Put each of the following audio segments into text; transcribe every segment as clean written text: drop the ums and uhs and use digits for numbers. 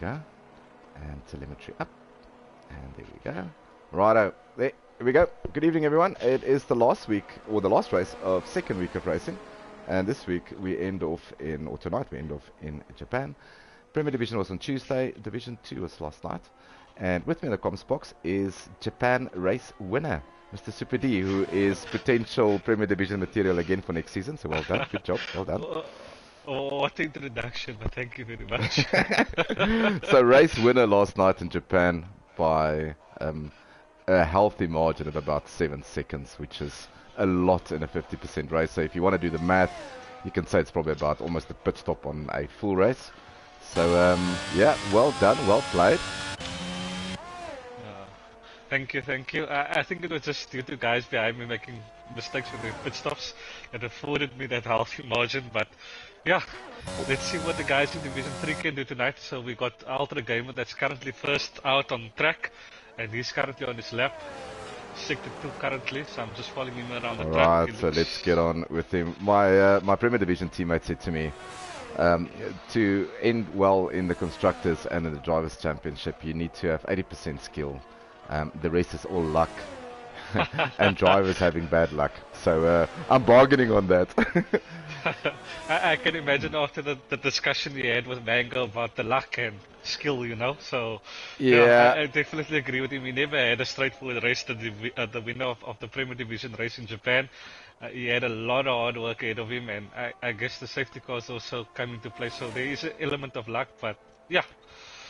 go. And telemetry up. And there we go. Righto. There we go. Good evening, everyone. It is the last week, or the last race of second week of racing. And this week we end off in, or tonight we end off in Japan. Premier Division was on Tuesday. Division 2 was last night. And with me in the comms box is Japan race winner, Mr. Super D, who is potential Premier Division material again for next season. So well done. Good job. Well done. Oh, what introduction. Thank you very much. So race winner last night in Japan by a healthy margin of about 7 seconds, which is a lot in a 50% race. So if you want to do the math, you can say it's probably about almost a pit stop on a full race. So yeah, well done, well played. Thank you, thank you. I think it was just due to guys behind me making mistakes with the pit stops that afforded me that healthy margin. But yeah, let's see what the guys in Division 3 can do tonight. So we got Ultra Gamer that's currently first out on track, and he's currently on his lap. Sector 2 currently, so I'm just following him around the track. Alright, so let's get on with him. My Premier Division teammate said to me, to end well in the Constructors and in the Drivers' Championship, you need to have 80% skill. The rest is all luck. And drivers having bad luck. So I'm bargaining on that. I can imagine after the discussion we had with Mango about the luck and skill, you know. So yeah, I definitely agree with him. He never had a straightforward race. The winner of the Premier Division race in Japan. He had a lot of hard work ahead of him, and I guess the safety cars also come into play. So there is an element of luck, but yeah.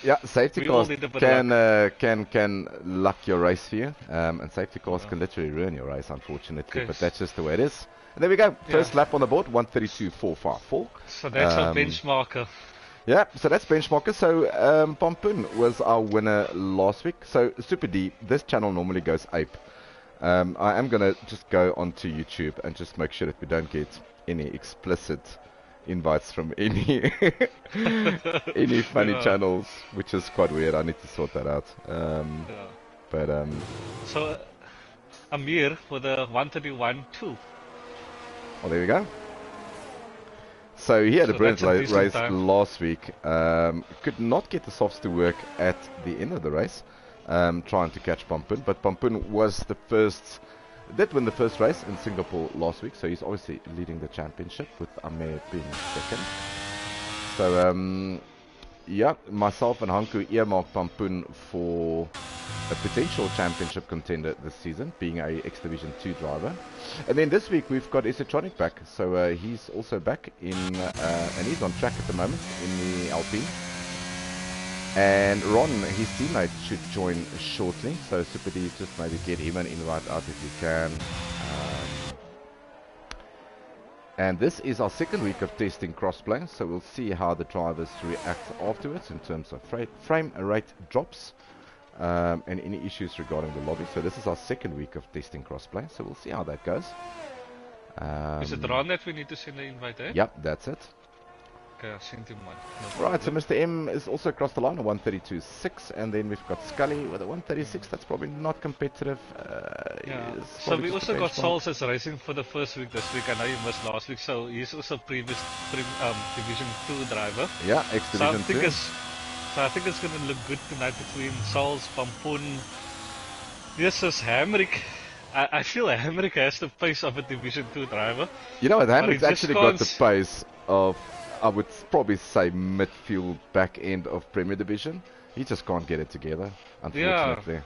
Yeah, safety cars can luck your race for you, and safety cars can literally ruin your race, unfortunately. But that's just the way it is. And there we go. First lap on the board, 1:32.454. So that's our benchmarker. Yeah, so that's benchmarker. So Pompun was our winner last week. So Super D, this channel normally goes ape. I am gonna just go onto YouTube and just make sure that we don't get any explicit invites from any any funny channels, which is quite weird. I need to sort that out. So Amir for the 131.2. Oh, there we go. So he had a brilliant race last week. Could not get the softs to work at the end of the race, trying to catch Pompun, but Pompun was the first. Did win the first race in Singapore last week, so he's obviously leading the championship with Amir being second. So yeah, myself and Hanku earmarked Pompun for a potential championship contender this season, being a X Division 2 driver. And then this week we've got Esotronic back, so he's also back in, and he's on track at the moment in the Alpine. And Ron, his teammate, should join shortly. So Super D, just maybe get him an invite out if you can. And this is our second week of testing crossplay. So we'll see how the drivers react afterwards in terms of frame rate drops and any issues regarding the lobby. So this is our second week of testing crossplay. So we'll see how that goes. Is it Ron that we need to send the invite, eh? Yep, that's it. Okay, I sent him one. Right, so Mr. M is also across the line at 132.6, and then we've got Scully with a 136. That's probably not competitive. So we also got Souls as racing for the first week this week. I know you missed last week, so he's also previous Division 2 driver. Yeah, X Division 2. So I think it's going to look good tonight between Souls, Pompun. Yes, is Hamrick. I feel Hamrick has the pace of a Division 2 driver. You know what, Hamrick's actually got the pace of, I would probably say, midfield back end of Premier Division. He just can't get it together, unfortunately. Yeah,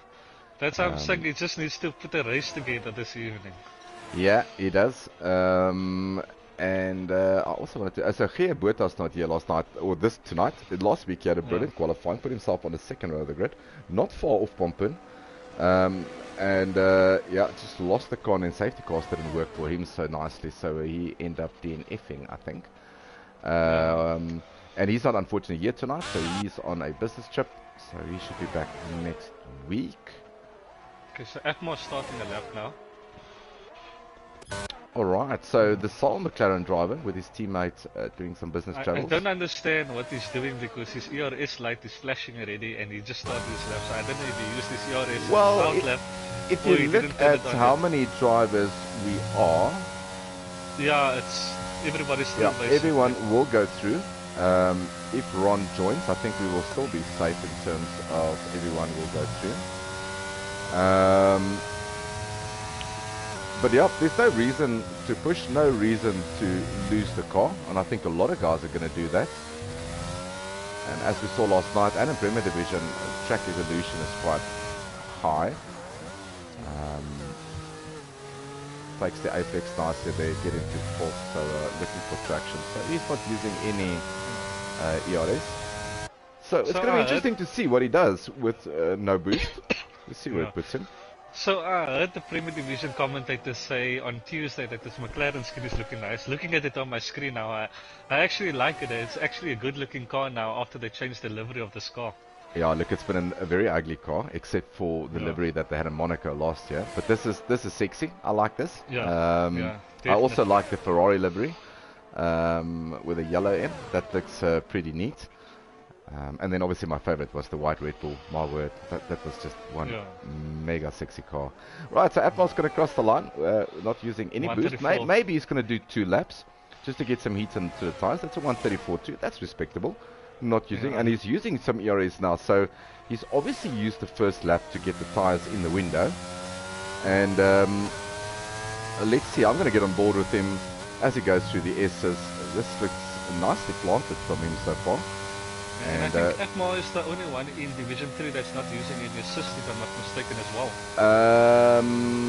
that's what I'm saying. He just needs to put a race together this evening. Yeah, he does. And I also wanted to... So Geer Botha's not here last night, or tonight. Last week he had a brilliant qualifying, put himself on the second row of the grid. Not far off Pompun. Yeah, just lost the car, and safety cars didn't work for him so nicely. So he ended up DNFing, I think. And he's not unfortunately here tonight, so he's on a business trip, so he should be back next week. Okay, so Atmos starting the lap now. Alright, so the sole McLaren driver with his teammate doing some business travels. I don't understand what he's doing because his ERS light is flashing already and he just started his lap, so I don't know if he used his ERS in his lap. If you look at how many drivers we are... Yeah, it's... Everybody's still everyone will go through. If Ron joins, I think we will still be safe in terms of everyone will go through. But yeah, there's no reason to push, no reason to lose the car, and I think a lot of guys are going to do that. And as we saw last night, and in Premier Division, track evolution is quite high. Takes the apex nicely there, get into fourth, so looking for traction. So he's not using any ERS. So it's going to be interesting to see what he does with no boost. Let's see where it puts him. So I heard the Premier Division commentators say on Tuesday that this McLaren skin is looking nice. Looking at it on my screen now, I actually like it. It's actually a good looking car now after they changed the livery of this car. Yeah, look, it's been a very ugly car, except for the livery that they had in Monaco last year. But this is sexy. I like this. Yeah, I also like the Ferrari livery with a yellow in. That looks pretty neat. And then obviously my favorite was the white Red Bull. My word, that was just one mega sexy car. Right, so Atmar's going to cross the line, not using any boost. Maybe he's going to do 2 laps just to get some heat into the tires. That's a 134.2. That's respectable. Not using, and he's using some ERS now, so he's obviously used the first lap to get the tires in the window. And let's see, I'm going to get on board with him as he goes through the S's. This looks nicely planted from him so far. And I think Atmar is the only one in Division 3 that's not using any assist, if I'm not mistaken, as well.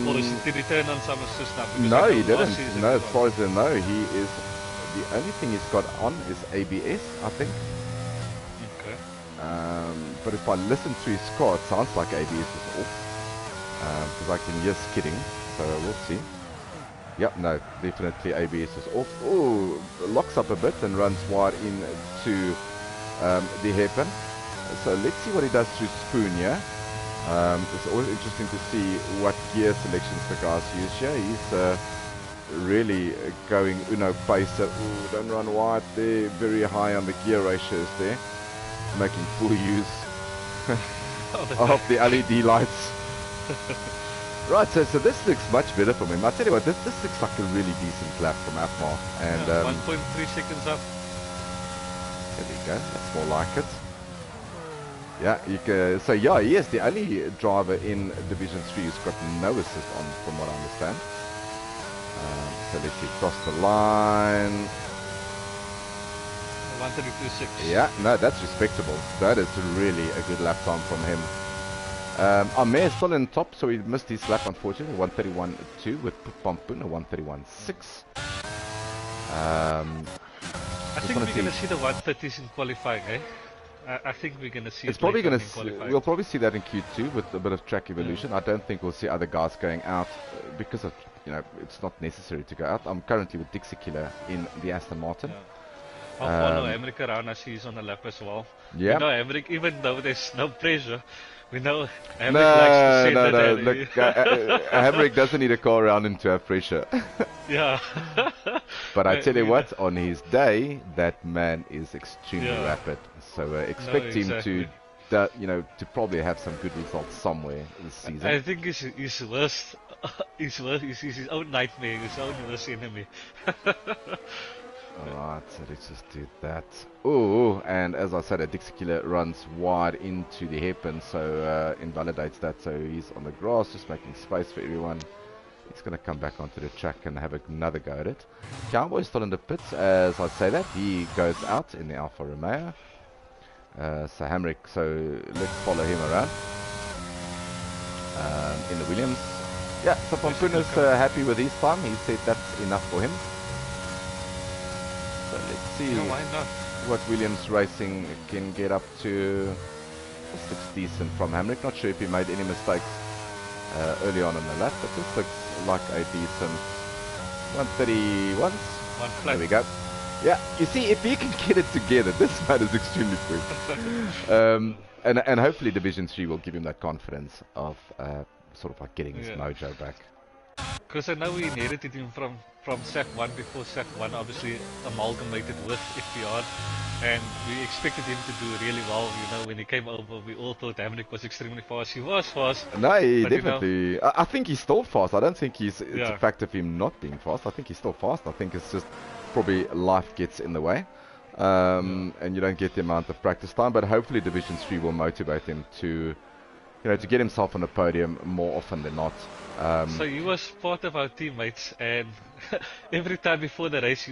Or did he turn on some assist now? No, he didn't. No, as far as I know, he is, the only thing he's got on is ABS, I think. Okay. But if I listen to his car, it sounds like ABS is off. Because I can hear skidding, so we'll see. Yep, no, definitely ABS is off. Oh, locks up a bit and runs wide into the hairpin. So let's see what he does through Spoon here. It's always interesting to see what gear selections the guys use here. He's really going Uno pacer. Ooh, don't run wide there. Very high on the gear ratios there. Making full use of the LED lights. Right, so this looks much better for him. I'll tell you what, this looks like a really decent lap from Atmar. And 1.3 seconds up. There we go, that's more like it. Yeah, you can, so yeah, he is the only driver in Division 3 who's got no assist on, from what I understand. So let's see, cross the line. 132.6. Yeah, no, that's respectable. That is really a good lap time from him. Amir is still in top, so he missed his lap unfortunately. 131.2 with Pampun, a 131.6. I think we're going to see the 130s in qualifying, eh? I think we're going to see it's probably going to we'll probably see that in Q2 with a bit of track evolution. I don't think we'll see other guys going out because of, you know, it's not necessary to go out. I'm currently with Dixie Killer in the Aston Martin. I'll follow Emmerich around as he's on the lap as well. Yeah. You know, Emmerich, even though there's no pressure, we know Emmerich likes to say that. Look, Emmerich doesn't need a car around him to have pressure. Yeah. But I tell you what, on his day, that man is extremely rapid. So expect him to, you know, to probably have some good results somewhere this season. I think his worst, his his own nightmare, his own worst enemy. Alright, so let's just do that. Oh, and as I said, a Dixie Killer runs wide into the hairpin, so invalidates that. So he's on the grass, just making space for everyone. He's going to come back onto the track and have another go at it. Cowboy's still in the pits, as I say that. He goes out in the Alfa Romeo. So Hamrick, so let's follow him around. In the Williams. Yeah, so Pampun is happy with his time. He said that's enough for him. So let's see what Williams Racing can get up to. This looks decent from Hamrick. Not sure if he made any mistakes early on in the lap, but this looks like a decent 131. There we go. Yeah, you see, if he can get it together, this man is extremely quick. And hopefully Division 3 will give him that confidence of sort of like getting his mojo back. Because I know we inherited him from SAC 1 before SAC 1 obviously amalgamated with FPR, and we expected him to do really well. You know, when he came over, we all thought Hamrick was extremely fast. He was fast. No, he definitely. You know, I think he's still fast. I don't think it's a fact of him not being fast. I think he's still fast. I think it's just probably life gets in the way. and you don't get the amount of practice time. But hopefully Division 3 will motivate him to, to get himself on the podium more often than not. So he was part of our teammates, and every time before the race,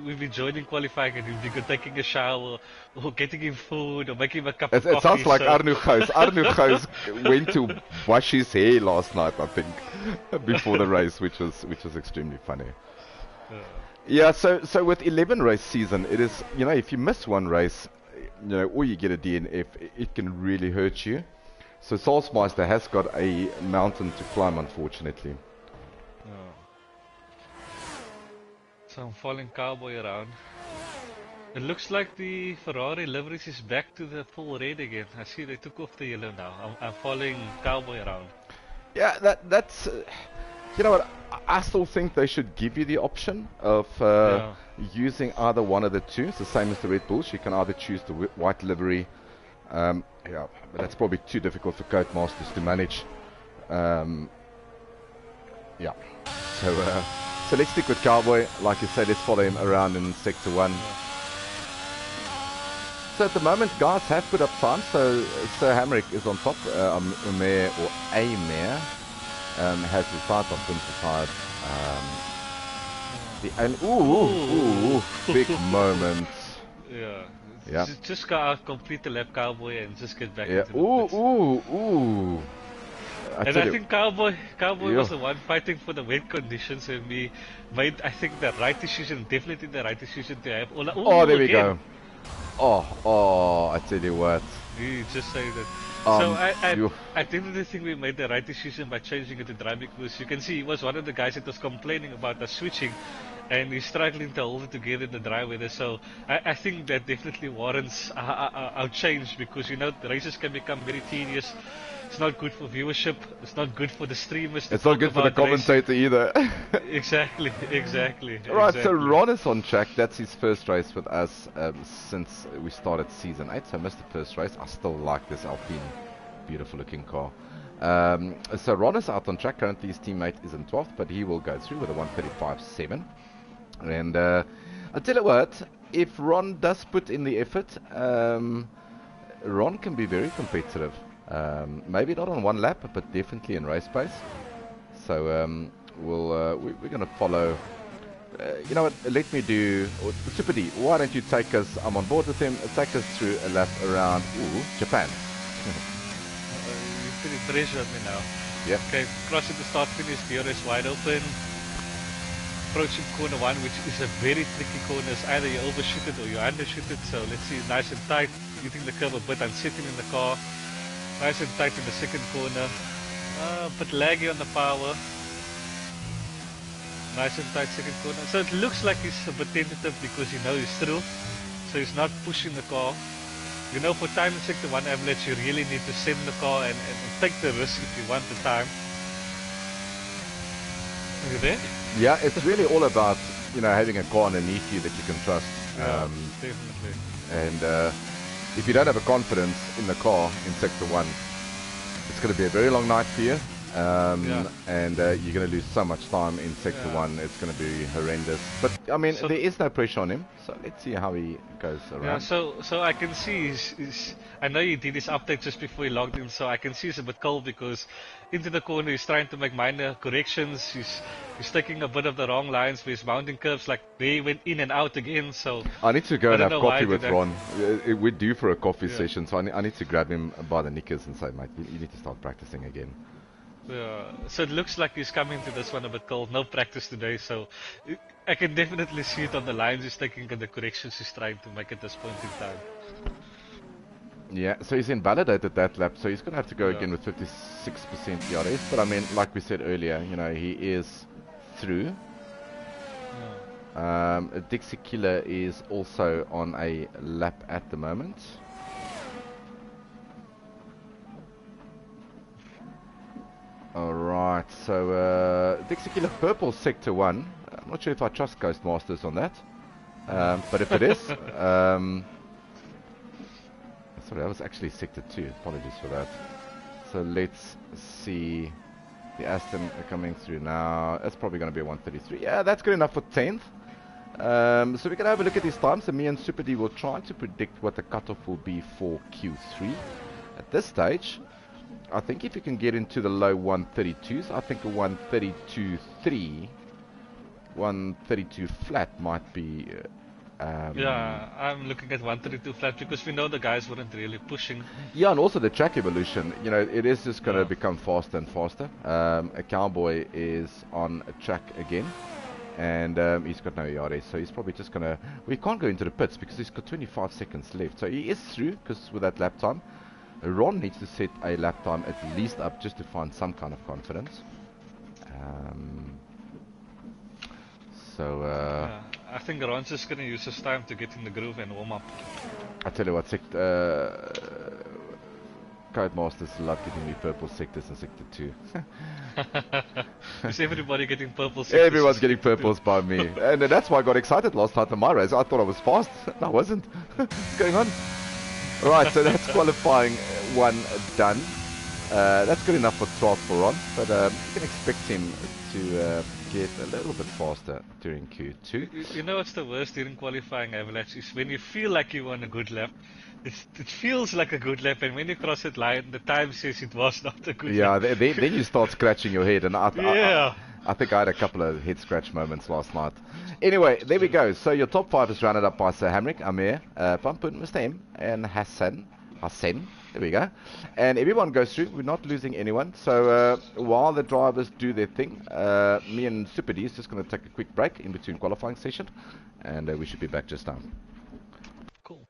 we'd be joining qualifying, and we'd be taking a shower, or getting him food, or making him a cup of coffee. It sounds like Arno Gous. Arno Gous went to wash his hair last night, I think, before the race, which was extremely funny. Yeah, so with 11 race season, it is, if you miss one race, or you get a DNF, it can really hurt you. So Salzmeister has got a mountain to climb, unfortunately. So I'm following Cowboy around. It looks like the Ferrari liveries is back to the full red again. I see they took off the yellow now. I'm following Cowboy around. Yeah, that's... you know what? I still think they should give you the option of using either one of the two. It's the same as the Red Bulls. You can either choose the white livery. Yeah, but that's probably too difficult for Codemasters to manage. Yeah. So let's stick with Cowboy. Like you said, let's follow him around in Sector 1. So at the moment, guys have put up time. So Sir Hamrick is on top. Umair or Amer has his sights on 25. Big moment. Yeah. Just go out, complete the lap, Cowboy, and just get back into the pits. I think Cowboy was the one fighting for the wet conditions, and we made, I think, the right decision, definitely the right decision to have. There we go. I tell you what. You just say that. I definitely think we made the right decision by changing it to dry, because you can see he was one of the guys that was complaining about us switching, and he's struggling to hold it together in the dry weather. So I think that definitely warrants our change, because the races can become very tedious. It's not good for viewership. It's not good for the streamers. It's not good for the commentator either. Exactly. Right, so Ron is on track. That's his first race with us since we started Season 8. So I missed the first race. I still like this Alpine. Beautiful looking car. So Ron is out on track. Currently his teammate is in 12th, but he will go through with a 1:35.7. And I tell you what, if Ron does put in the effort, Ron can be very competitive. Maybe not on one lap, but definitely in race pace. So we're going to follow. You know what? Let me do. Super D, why don't you take us? I'm on board with him. Take us through a lap around Japan. You're putting pressure on me now. Yeah. Okay, crossing the start finish. DRS wide open. Approaching corner 1, which is a very tricky corner. It's either you overshoot it or you undershoot it. So let's see, nice and tight. Hitting the curve a bit. I'm sitting in the car. Nice and tight in the second corner. A bit laggy on the power. Nice and tight second corner. So it looks like he's a bit tentative because he's through. So he's not pushing the car. For time in Sector 1 avalanche, you really need to send the car and take the risk if you want the time. Are you there? Yeah, it's really all about, having a car underneath you that you can trust. Definitely. And if you don't have a confidence in the car in Sector 1, it's going to be a very long night for you. And you're going to lose so much time in Sector 1. It's going to be horrendous. But, there is no pressure on him. So let's see how he goes around. Yeah, so I can see I know he did his update just before he logged in, so I can see he's a bit cold because into the corner he's trying to make minor corrections. He's taking a bit of the wrong lines for his mounting curves, like they went in and out again. So I need to go and have coffee with Ron. We're due for a coffee session, so I need to grab him by the knickers and say, mate, you need to start practicing again. So it looks like he's coming to this one a bit cold. No practice today, so I can definitely see it on the lines he's taking and the corrections he's trying to make at this point in time. Yeah, so he's invalidated that lap, so he's going to have to go again with 56% DRS. But like we said earlier, he is through. Dixie Killer is also on a lap at the moment. Alright, so Dixie Killer Purple Sector 1. I'm not sure if I trust Ghostmasters on that. But if it is... sorry, that was actually Sector 2. Apologies for that. So let's see. The Aston coming through now. That's probably going to be a 133. Yeah, that's good enough for 10th. So we're going to have a look at these times, and me and Super D will try to predict what the cutoff will be for Q3. At this stage, I think if you can get into the low 132s, I think a 132.3, 132 flat might be... yeah, I'm looking at 132 flat because we know the guys weren't really pushing. Yeah, and also the track evolution, you know, it is just going to become faster and faster. A Cowboy is on a track again, and he's got no ERS, so he's probably just going to... We can't go into the pits because he's got 25 seconds left, so he is through because with that lap time. Ron needs to set a lap time at least up just to find some kind of confidence. Yeah, I think Ron's just going to use his time to get in the groove and warm up. I tell you what, Codemasters love giving me purple sectors in Sector 2. Is everybody getting purple sectors? Everyone's getting purples by me. And that's why I got excited last night in my race. I thought I was fast. No, I wasn't. What's going on? Right, so that's qualifying one done. That's good enough for 12th for Ron, but you can expect him to get a little bit faster during Q2. You know what's the worst during qualifying, Avalanche, is when you feel like you won a good lap. It feels like a good lap, and when you cross that line, the time says it was not a good lap. Yeah, then you start scratching your head, and I think I had a couple of head scratch moments last night. Anyway, there we go. So your top 5 is rounded up by Sir Hamrick, Amir, Pampun, Mr. M, and Hassan. There we go. And everyone goes through. We're not losing anyone. So while the drivers do their thing, me and Super D is just going to take a quick break in between qualifying session, and we should be back just now. Cool.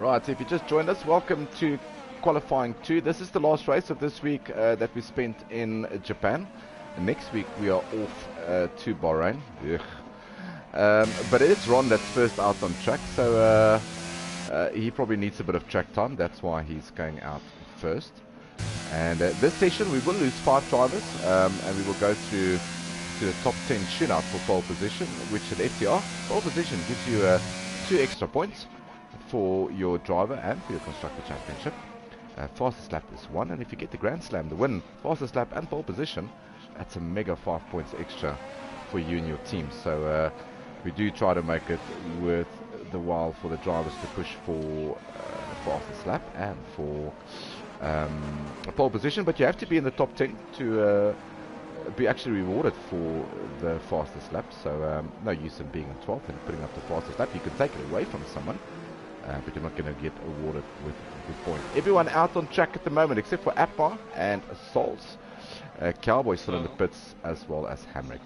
Right, so if you just joined us, welcome to qualifying 2. This is the last race of this week that we spent in Japan. Next week we are off to Bahrain. But it's Ron that's first out on track, so he probably needs a bit of track time. That's why he's going out first. And this session we will lose 5 drivers, and we will go through to the top 10 shootout for pole position, which at FTR, pole position gives you 2 extra points for your driver and for your Constructor Championship. Fastest lap is 1, and if you get the Grand Slam, the win, fastest lap and pole position, that's a mega 5 points extra for you and your team. So we do try to make it worth the while for the drivers to push for fastest lap and for a pole position, but you have to be in the top 10 to be actually rewarded for the fastest lap. So no use in being in 12th and putting up the fastest lap. You can take it away from someone, but you're not going to get awarded with a good point. Everyone out on track at the moment except for Appar and Souls. Cowboy still in the pits as well as Hamrick.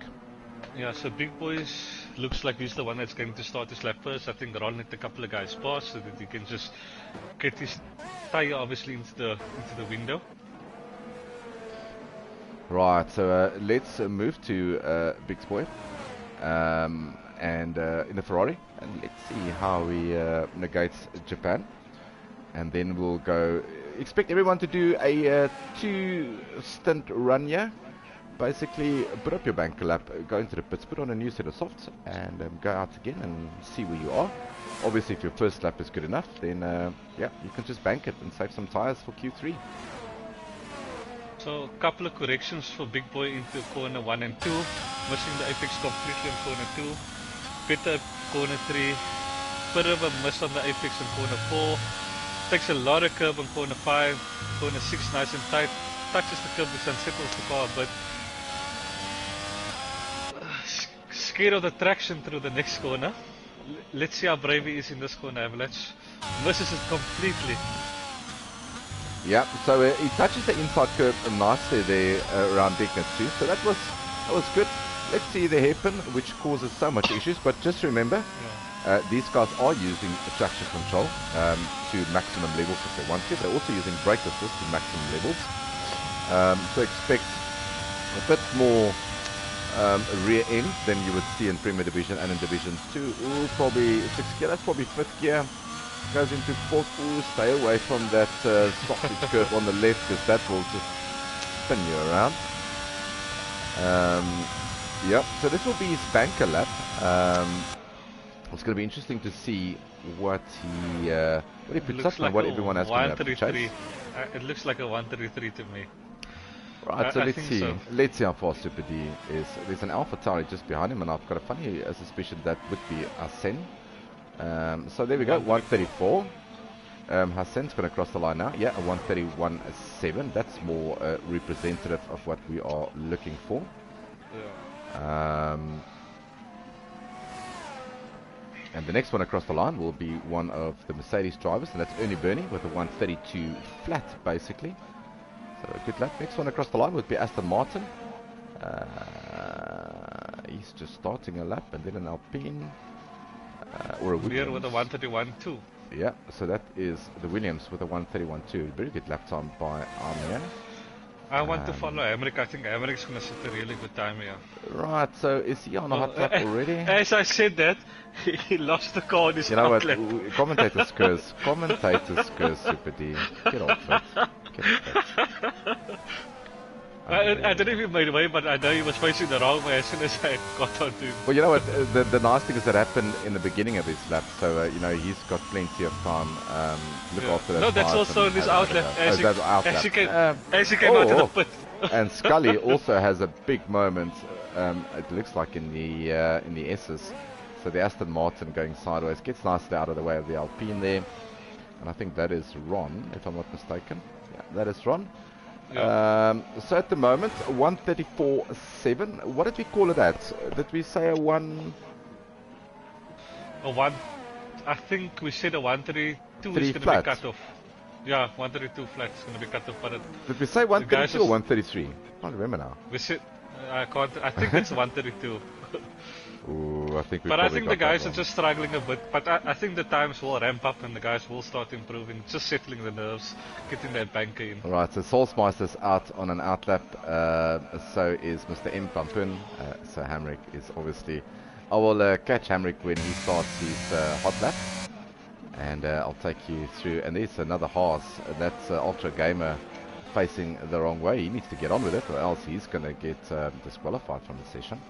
Yeah, so Big Boys looks like he's the one that's going to start his lap first. I think Ron let a couple of guys pass so that he can just get his tire obviously into the window. Right, so let's move to Big Boy and in the Ferrari, and let's see how he negates Japan, and then we'll go. Expect everyone to do a 2-stint run here. Basically, put up your banker lap, go into the pits, put on a new set of softs, and go out again and see where you are. Obviously, if your first lap is good enough, then yeah, you can just bank it and save some tires for Q3. So, a couple of corrections for Big Boy into corner 1 and 2. Missing the apex completely in corner 2. Better corner 3. Bit of a miss on the apex in corner 4. Takes a lot of curb on corner 5. Corner 6 nice and tight. Touches the curb which unsettles the car, but scared of the traction through the next corner. Let's see how brave he is in this corner, Avalanche. Misses it completely. Yeah, so he touches the inside curb nicely there around Dignat too. So that was good. Let's see the hairpin, which causes so much issues. But just remember, these guys are using traction control to maximum levels if they want to. They're also using brake assist to maximum levels. So expect a bit more rear end than you would see in Premier Division and in Division 2. Ooh, probably 6th gear, that's probably 5th gear. Goes into 4th. Ooh, stay away from that sausage curve on the left, because that will just spin you around. Yep, so this will be his banker lap. It's going to be interesting to see what he puts up and what everyone has going to chase. It looks like a 133 to me. Right, so let's see how far Super D is. There's an Alpha Tauri just behind him, and I've got a funny suspicion that would be Asen. So there we go, 134. Hassan's going to cross the line now. Yeah, a 131.7. That's more representative of what we are looking for. Yeah. And the next one across the line will be one of the Mercedes drivers, and that's Ernie Burney with a 132 flat, basically. So good luck. Next one across the line would be Aston Martin. He's just starting a lap, and then an Alpine or a Williams. With a 131.2. Yeah, so that is the Williams with a 131.2. Very good lap time by Armian. I want to follow Emmerich. I think Emmerich's going to set a really good time here. Right, so is he on a hot lap already? As I said that, he lost the car in his hot lap. Commentators curse. Commentators curse, Super D. Get off it. Get off it. I don't know if he made away, but I know he was facing the wrong way as soon as I got onto him. Well, you know what? The nice thing is that happened in the beginning of his lap, so you know he's got plenty of time. Look after that. No, that's also in his outlap. As he came out of the pit. And Scully also has a big moment. It looks like in the S's. So the Aston Martin going sideways gets nicely out of the way of the Alpine there, and I think that is Ron, if I'm not mistaken. Yeah, that is Ron. Yeah. So at the moment, 134.7. What did we call it at? Did we say a 1? I think we said a 132 is going to be cut off. Yeah, 132 flat is going to be cut off. But did we say 132 or 133? I can't remember now. We said, I think it's 132. Ooh, I think I think the guys are just struggling a bit, but I think the times will ramp up and the guys will start improving, just settling the nerves, getting that banker in. Right, so Solsmeister's out on an outlap, so is Mr. M. Pampun, so Hamrick is obviously, I will catch Hamrick when he starts his hot lap, and I'll take you through, and there's another Haas, that's Ultra Gamer facing the wrong way. He needs to get on with it, or else he's going to get disqualified from the session.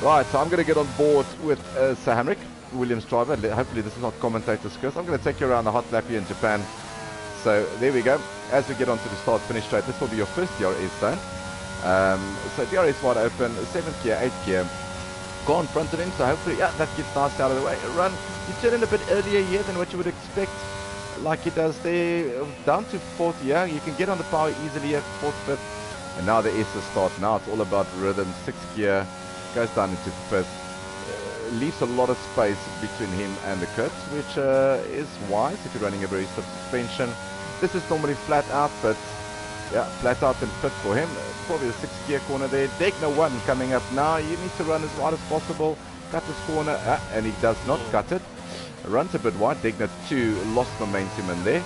Right, so I'm going to get on board with Sir Hamrick, Williams driver. Hopefully this is not commentator's curse. I'm going to take you around the hot lap here in Japan. So there we go. As we get onto the start-finish straight, this will be your first DRS zone. So DRS wide open, 7th gear, 8th gear. Car in front of him, so hopefully, yeah, that gets nice out of the way. Run, you turn in a bit earlier here than what you would expect. Like he does there, down to 4th gear. You can get on the power easily at 4th, 5th. And now the S's start. Now it's all about rhythm, 6th gear. Goes down into 5th, leaves a lot of space between him and the curbs, which is wise if you're running a very soft suspension. This is normally flat out, but yeah, flat out and 5th for him. Probably the 6th gear corner there. Degner 1 coming up now. You need to run as wide as possible. Cut this corner, and he does not cut it. Runs a bit wide. Degner 2 lost momentum in there.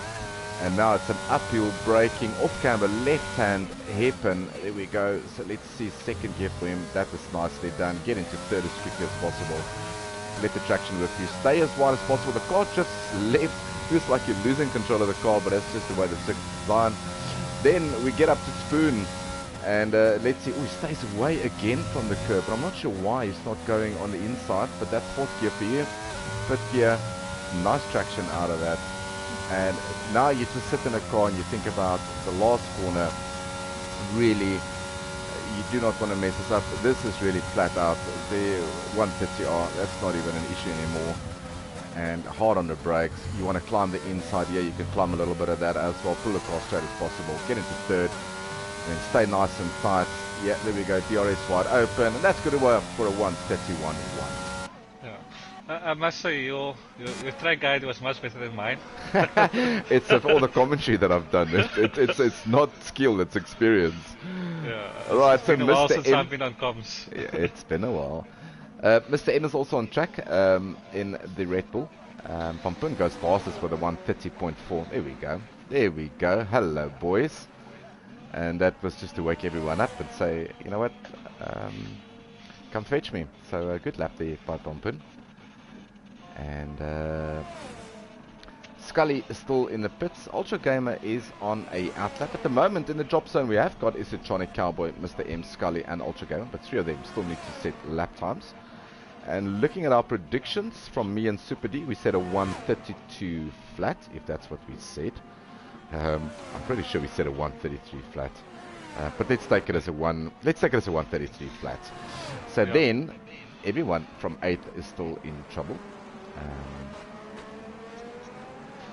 And now it's an uphill braking, off-camber, left-hand hairpin. There we go. So let's see 2nd gear for him. That was nicely done. Get into 3rd as quickly as possible. Let the traction work for you. Stay as wide as possible. The car just left. Feels like you're losing control of the car, but that's just the way the circuit is designed. Then we get up to Spoon. And let's see. Oh, he stays away again from the curb. But I'm not sure why he's not going on the inside. But that's 4th gear for you. 5th gear. Nice traction out of that. And now you just sit in a car and you think about the last corner. Really, you do not want to mess this up. This is really flat out. The 130R, that's not even an issue anymore. And hard on the brakes. You want to climb the inside here, you can climb a little bit of that as well. Pull the car straight as possible. Get into third. And stay nice and tight. Yeah, there we go. DRS wide open. And that's good work for a 131.1. I must say, your track guide was much better than mine. It's all the commentary that I've done. It's not skill, it's experience. Yeah. Right, it's been a while since I've been on comms. Yeah, it's been a while. Mr. M is also on track in the Red Bull. Pampun goes fastest with a 130.4. There we go. There we go. Hello, boys. And that was just to wake everyone up and say, you know what, come fetch me. So good lap there by Pampun. And Scully is still in the pits. Ultra Gamer is on a outlap. At the moment in the drop zone we have got Isatronic Cowboy, Mr. M, Scully and Ultra Gamer, but 3 of them still need to set lap times. And looking at our predictions from me and Super D, we said a 132 flat, if that's what we said. I'm pretty sure we said a 133 flat. But let's take it as a 133 flat. So then everyone from 8th is still in trouble.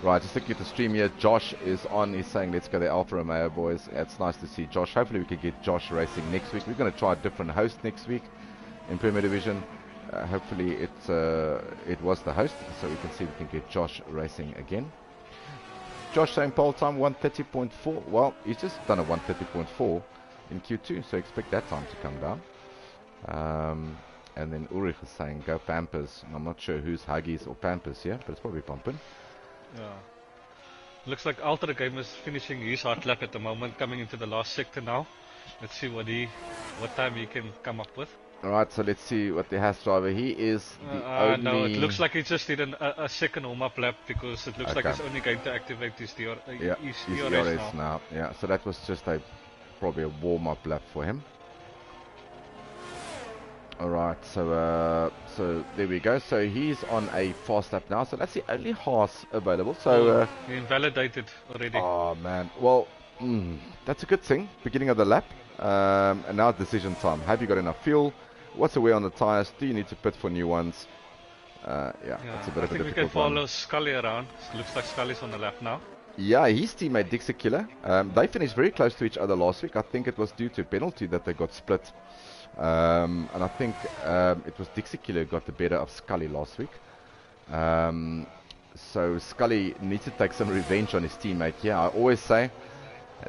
Right, just looking at the stream here, Josh is on. He's saying let's go the Alfa Romeo boys. It's nice to see Josh. Hopefully we can get Josh racing next week. We're going to try a different host next week in Premier Division. Hopefully it was the host, so we can see if we can get Josh racing again. Josh saying pole time 130.4. Well, he's just done a 130.4 in Q2, so expect that time to come down. And then Ulrich is saying go Pampers. I'm not sure who's Huggies or Pampers here, but it's probably Pampin. Yeah. Looks like Ultra Game is finishing his hard lap at the moment, coming into the last sector now. Let's see what time he can come up with. Alright, so let's see what the Haas driver, he is the only... No, it looks like he just did a second warm-up lap because it looks like he's only going to activate his DRS now. Yeah, so that was just probably a warm-up lap for him. Alright, so there we go. So he's on a fast lap now. So that's the only Haas available. So he invalidated already. Oh man, well that's a good thing. Beginning of the lap, and now decision time. Have you got enough fuel? What's the wear on the tires? Do you need to pit for new ones? Yeah, that's a bit of a difficult one. I think we can follow Scully around. It looks like Scully's on the lap now. Yeah, his teammate Dixie Killer. They finished very close to each other last week. I think it was due to a penalty that they got split. And I think it was Dixie Killer who got the better of Scully last week. So Scully needs to take some revenge on his teammate here. I always say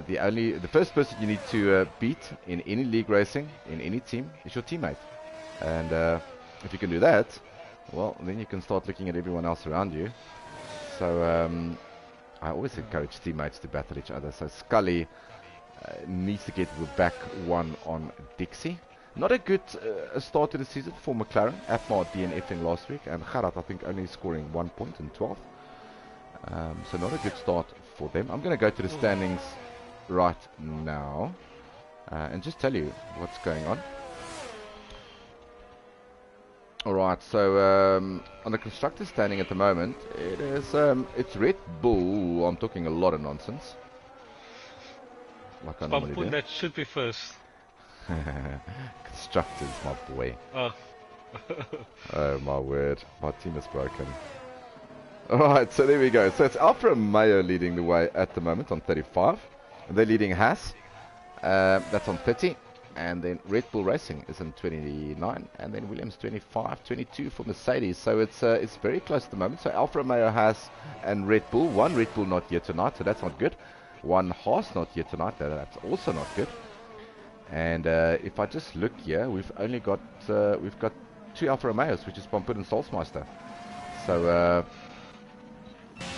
the first person you need to beat in any league racing, in any team, is your teammate. And if you can do that, well, then you can start looking at everyone else around you. So I always encourage teammates to battle each other. So Scully needs to get the back one on Dixie. Not a good start to the season for McLaren. Afmar DNFing last week, and Gerard I think only scoring 1 point in 12th. So not a good start for them. I'm going to go to the standings right now and just tell you what's going on. Alright, so on the constructor standing at the moment, it is it's Red Bull. I'm talking a lot of nonsense. Like I normally do. That should be first. Constructors, my boy. Oh. Oh my word, my team is broken. Alright, so there we go. So it's Alfa Romeo leading the way at the moment on 35. And they're leading Haas. That's on 30. And then Red Bull Racing is on 29. And then Williams 25, 22 for Mercedes. So it's very close at the moment. So Alfa Romeo, Haas and Red Bull. One Red Bull not here tonight, so that's not good. One Haas not here tonight, that's also not good. And if I just look here, we've got 2 Alfa Romeos, which is Pampun and Salzmeister. So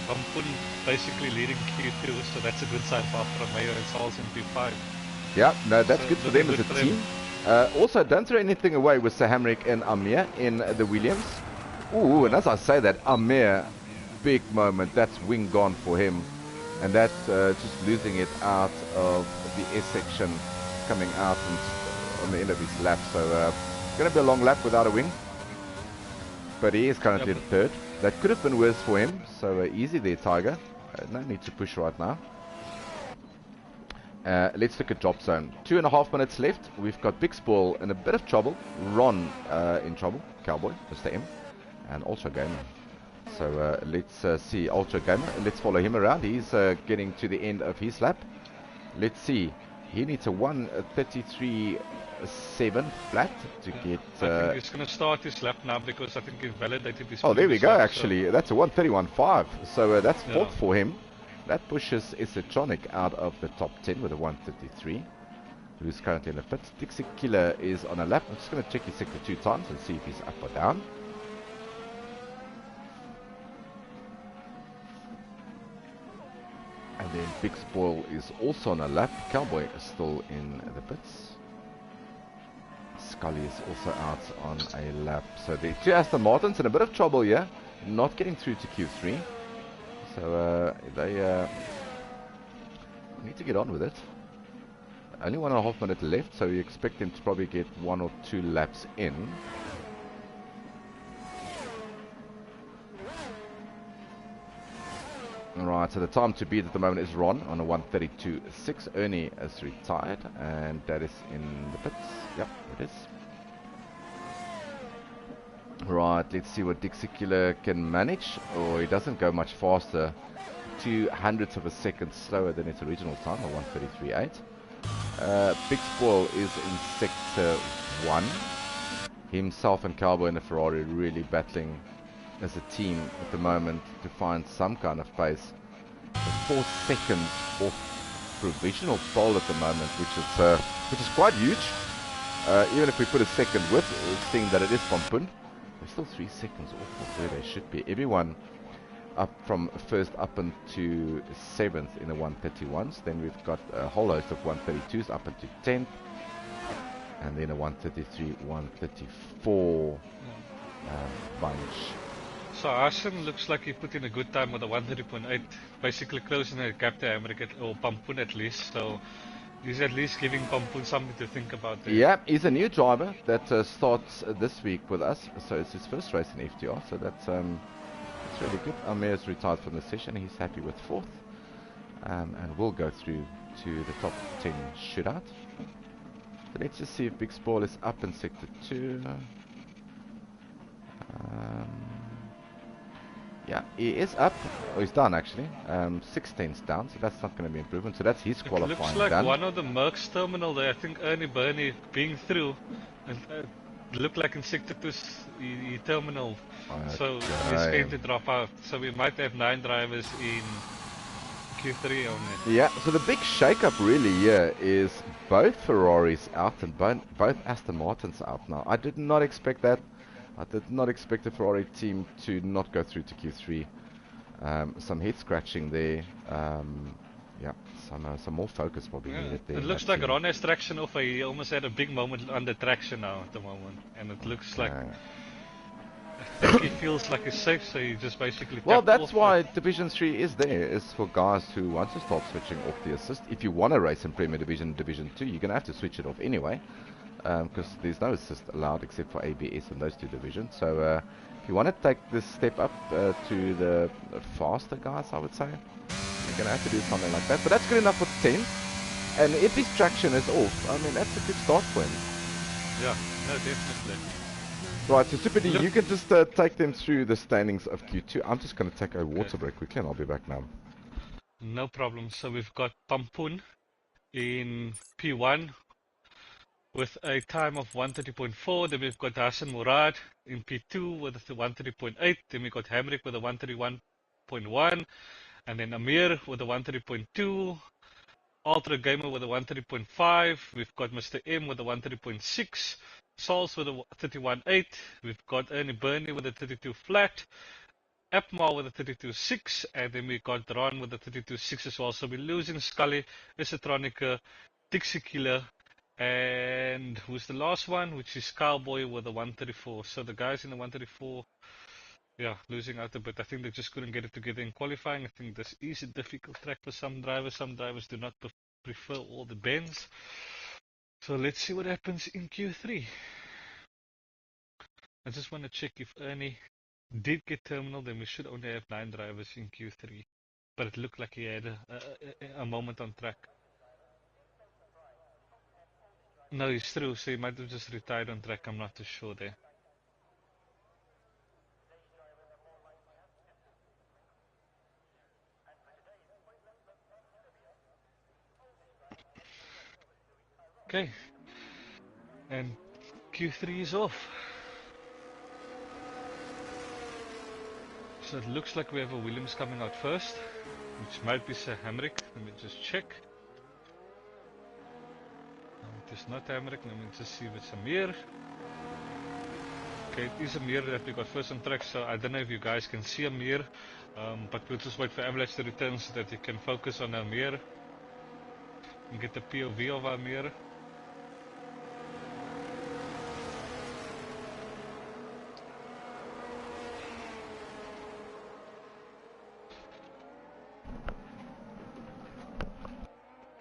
Pampun basically leading Q2, so that's a good sign for Alfa Romeo and Salz in P5. Yeah, no, that's good for them as a team. Also, don't throw anything away with Sir Hamrick and Amir in the Williams. Ooh, and as I say that, Amir, big moment. That's wing gone for him, and that's just losing it out of the S section. Coming out on the end of his lap, so going to be a long lap without a wing, but he is currently in third. That could have been worse for him, so easy there, Tiger. No need to push right now. Let's look at drop zone. 2.5 minutes left. We've got Big Spoil in a bit of trouble. Ron in trouble. Cowboy, Mr. M, and Ultra Gamer. So let's see Ultra Gamer. Let's follow him around. He's getting to the end of his lap. Let's see. He needs a 1:33.7 flat to get. I think he's going to start his lap now because I think he's validated his. Oh, there we go. Actually, so that's a 1:31.5. So that's fourth for him. That pushes Isatronic out of the top 10 with a 1:33, who's currently in the pits. Dixie Killer is on a lap. I'm just going to check his sector 2 times and see if he's up or down. And then Big Spoil is also on a lap. Cowboy is still in the pits. Scully is also out on a lap. So the two Aston Martins in a bit of trouble here, not getting through to Q3. So they need to get on with it. Only 1.5 minutes left, so you expect them to probably get 1 or 2 laps in. Alright, so the time to beat at the moment is Ron on a 1:32.6. Ernie is retired, and that is in the pits. Yep, it is. Right, let's see what Dixie Killer can manage. Oh, he doesn't go much faster. 0.02 of a second slower than its original time, a 1:33.8. Big Spoil is in sector 1. Himself and Cowboy and the Ferrari really battling as a team at the moment to find some kind of pace. 4 seconds off provisional pole at the moment, which is quite huge. Even if we put a second with, seeing that it is Pompoen, they're still 3 seconds off of where they should be. Everyone up from first up into 7th in the 1:31s. Then we've got a whole host of 1:32s up into 10th, and then a 1:33, 1:34 bunch. So Arsene looks like he put in a good time with a 1:30.8, basically closing the gap to America, or Pompoen at least. So he's at least giving Pompoen something to think about there. Yeah, he's a new driver that starts this week with us. So it's his first race in FTR. So that's really good. Amir's retired from the session. He's happy with 4th, and we'll go through to the top 10 shootout. So let's just see if Big Spoil is up in sector 2. Yeah, he is up. Oh, he's down actually. 16's down, so that's not going to be improvement. So that's his qualifying. It looks like done. One of the Mercs terminal there. I think Ernie Burney being through, and looked like in sector 2 terminal. Okay. So he's going to drop out. So we might have 9 drivers in Q3 on it. Yeah. So the big shake-up really here is both Ferraris out and both Aston Martins out now. I did not expect that. I did not expect the Ferrari team to not go through to Q3. Some head scratching there. Yeah, some more focus probably needed there. It looks like Ron has traction off. He almost had a big moment under traction now at the moment, and it looks like I think he feels like he's safe, so he just basically. Well, that's why Division 3 is there. Is for guys who want to start switching off the assist. If you want to race in Premier Division, Division 2, you're gonna have to switch it off anyway. Because there's no assist allowed except for ABS in those 2 divisions. So if you want to take this step up to the faster guys, I would say, you're going to have to do something like that. But that's good enough for 10. And if his traction is off, I mean, that's a good start for him. Yeah, no, definitely. Right, so Super D, you can just take them through the standings of Q2. I'm just going to take a water break quickly and I'll be back now. No problem. So we've got Pompoen in P1 with a time of 1:30.4. Then we've got Hassan Murad in P2 with a 1:30.8. Then we've got Hamrick with a 1:31.1. And then Amir with a 1:30.2. Ultra Gamer with a 1:30.5. We've got Mr. M with a 1:30.6. Sauls with a 31.8. We've got Ernie Burney with a 32 flat. Epmar with a 32.6. And then we got Ron with a 32.6 as well. So we're losing Scully, Isatronica, Dixie Killer, and who's the last one, which is Cowboy with a 1:34. So the guys in the 1:34, yeah, losing out a bit. I think they just couldn't get it together in qualifying. I think this is a difficult track for some drivers. Some drivers do not prefer all the bends. So let's see what happens in Q3. I just want to check if Ernie did get terminal, then we should only have 9 drivers in Q3. But it looked like he had a moment on track. No, it's true. So he might have just retired on track. I'm not too sure there. Okay. And Q3 is off. So it looks like we have a Williams coming out first, which might be Sir Hamrick. Let me just check. It is not Hamrick. Let me just see if it's Amir. Okay, it is Amir that we got first on track, so I don't know if you guys can see Amir, but we'll just wait for Avalanche to return so that you can focus on Amir and get the POV of Amir.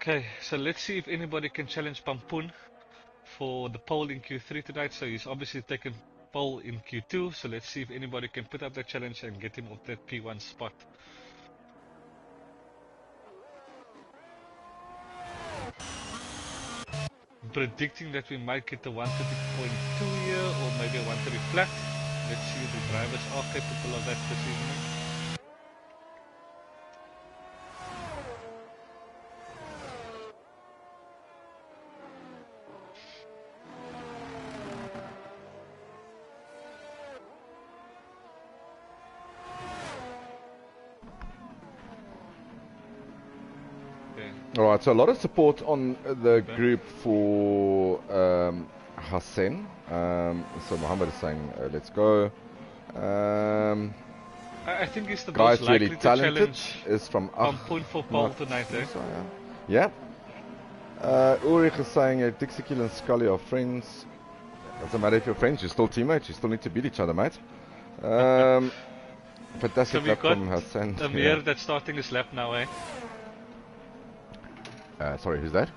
Okay, so let's see if anybody can challenge Pampoen for the pole in Q3 tonight. So he's obviously taken pole in Q2, so let's see if anybody can put up that challenge and get him off that P1 spot. I'm predicting that we might get the 130.2 here, or maybe a 130 flat. Let's see if the drivers are capable of that this evening. Alright, so a lot of support on the group for Hassan. So Mohammed is saying, let's go. I think he's the guy's most likely really to talented. challenge Is from Pampoen for pole tonight, eh? So, yeah. Ulrich is saying Dixie Kill and Scully are friends. Doesn't matter if you're friends, you're still teammates. You still need to beat each other, mate. Fantastic So lap from Hassan. Amir that's starting his lap now, eh? Sorry, who's that?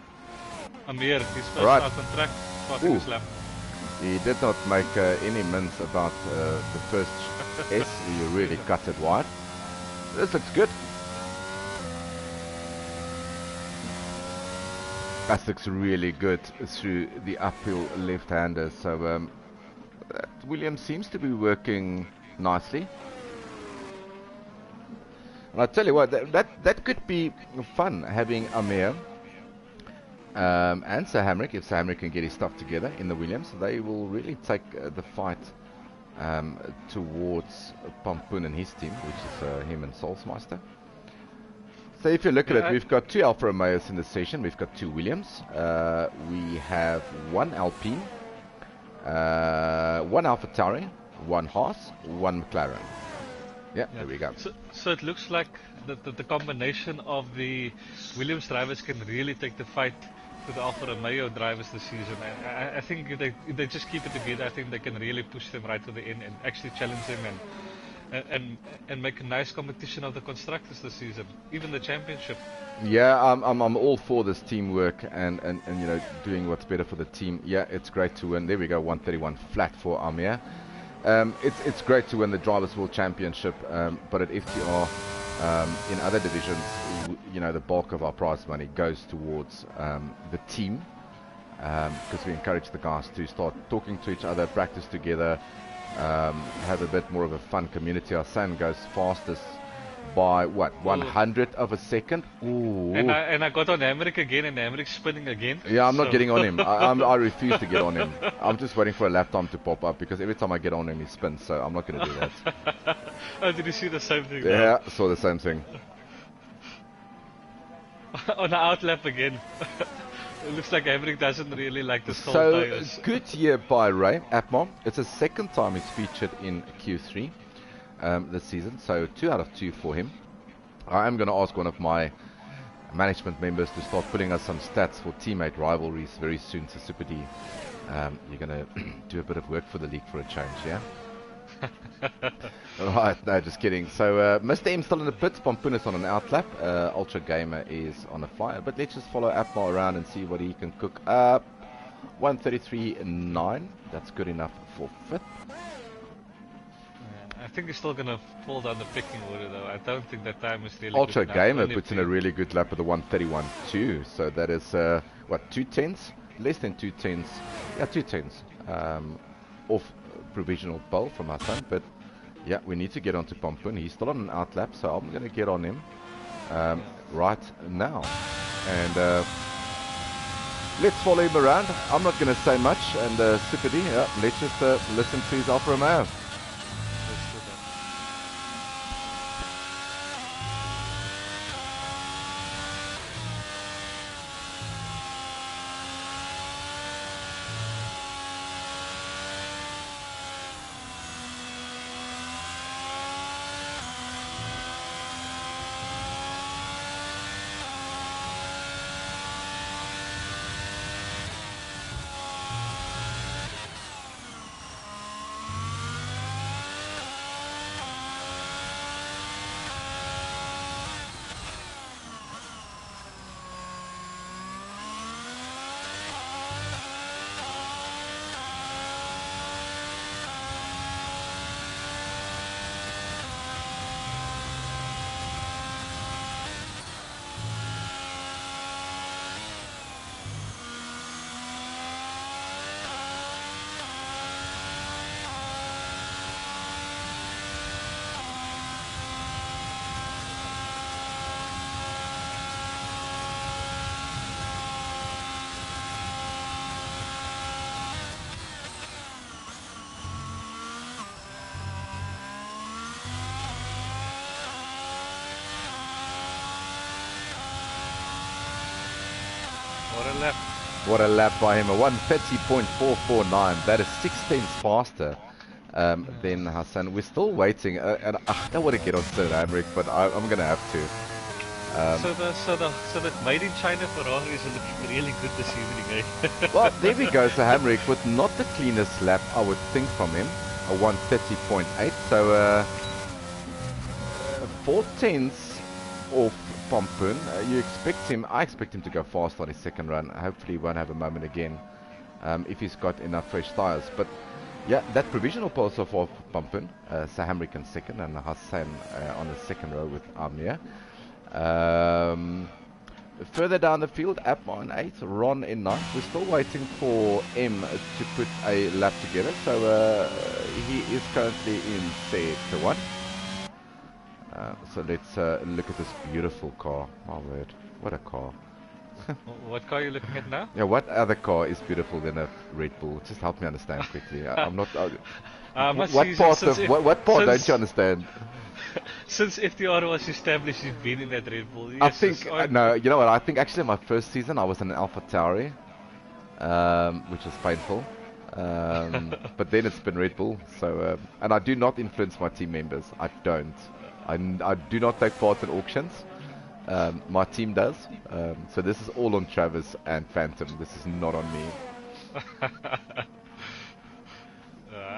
Amir, he's first Right. out on track, starting his lap. He did not make any mince about the first S. He really cut it wide. This looks good. That looks really good through the uphill left-hander. So Williams seems to be working nicely. And I tell you what, that could be fun, having Amir and Sir Hamrick. If Sir Hamrick can get his stuff together in the Williams, they will really take the fight towards Pampoen and his team, which is him and Soulsmeister. So if you look at it, we've got 2 Alfa Romeos in the session, we've got 2 Williams, we have 1 Alpine, 1 Alpha Tauri, 1 Haas, 1 McLaren. Yeah, there we go. So it looks like the combination of the Williams drivers can really take the fight to the Alfa Romeo drivers this season. I think if they just keep it together, I think they can really push them right to the end and actually challenge them and make a nice competition of the constructors this season, even the championship. Yeah, I'm all for this teamwork and you know, doing what's better for the team. Yeah, it's great to win. There we go, 131 flat for Amir. It's great to win the Drivers' World Championship, but at FTR, in other divisions, you know, the bulk of our prize money goes towards the team, because we encourage the guys to start talking to each other, practice together, have a bit more of a fun community. Our son goes fastest by what, 100th of a second. Ooh. And I got on Hamrick again, and Hamrick's spinning again. Yeah, I'm not getting on him. I refuse to get on him. I'm just waiting for a lap time to pop up, because every time I get on him, he spins. So I'm not going to do that. Oh, did you see the same thing? Yeah, I saw the same thing. On the outlap again. It looks like Hamrick doesn't really like the stall tires. So good year by Ray Atmar. It's the second time he's featured in Q3. This season, so 2 out of 2 for him. I am going to ask one of my management members to start putting us some stats for teammate rivalries very soon. So Super D, you're going to do a bit of work for the league for a change, yeah? Alright, no, just kidding. So Mr. M still in the pits, Pampoen is on an outlap, Ultra Gamer is on a fire, but let's just follow Atmar around and see what he can cook up. 133.9, that's good enough for 5th. I think he's still going to fall down the picking order, though. I don't think that time is really Ultra good Gamer puts in a really good lap with the 131.2, so that is, what, 2 tenths? less than 2/10, yeah, 2/10 off provisional pole from Hassan, but yeah, we need to get onto Pompoen. He's still on an outlap, so I'm going to get on him right now. And let's follow him around. I'm not going to say much. And Super D, yeah, let's just listen to his Alfa Romeo. What a lap by him, a 1:30.449. That is 6/10 faster than Hassan. We're still waiting, and I don't want to get on Sir Hamrick, but I'm going to have to. So the made in China Ferrari is looking really good this evening, eh? Well, there we go, Sir Hamrick, with not the cleanest lap, I would think, from him. A 1:30.8, so 4/10 off Pompoen. You expect him, I expect him to go fast on his second run. Hopefully he won't have a moment again if he's got enough fresh tyres. But yeah, that provisional pole so far for Pompoen. Sir Hamrick in second and Hassan on the second row with Amir. Further down the field, Appmar in 8th, Ron in 9th. We're still waiting for M to put a lap together. So he is currently in sector 1. So let's look at this beautiful car. My word, what a car. What car are you looking at now? Yeah, what other car is beautiful than a Red Bull? Just help me understand quickly. I'm not... what part don't you understand? Since FTR was established, you've been in that Red Bull. Yes, I think, no, you know what, I think actually my first season I was in an Alpha Tauri, which was painful. But then it's been Red Bull, so, and I do not influence my team members. I don't. I do not take part in auctions. My team does. So this is all on Travis and Phantom. This is not on me.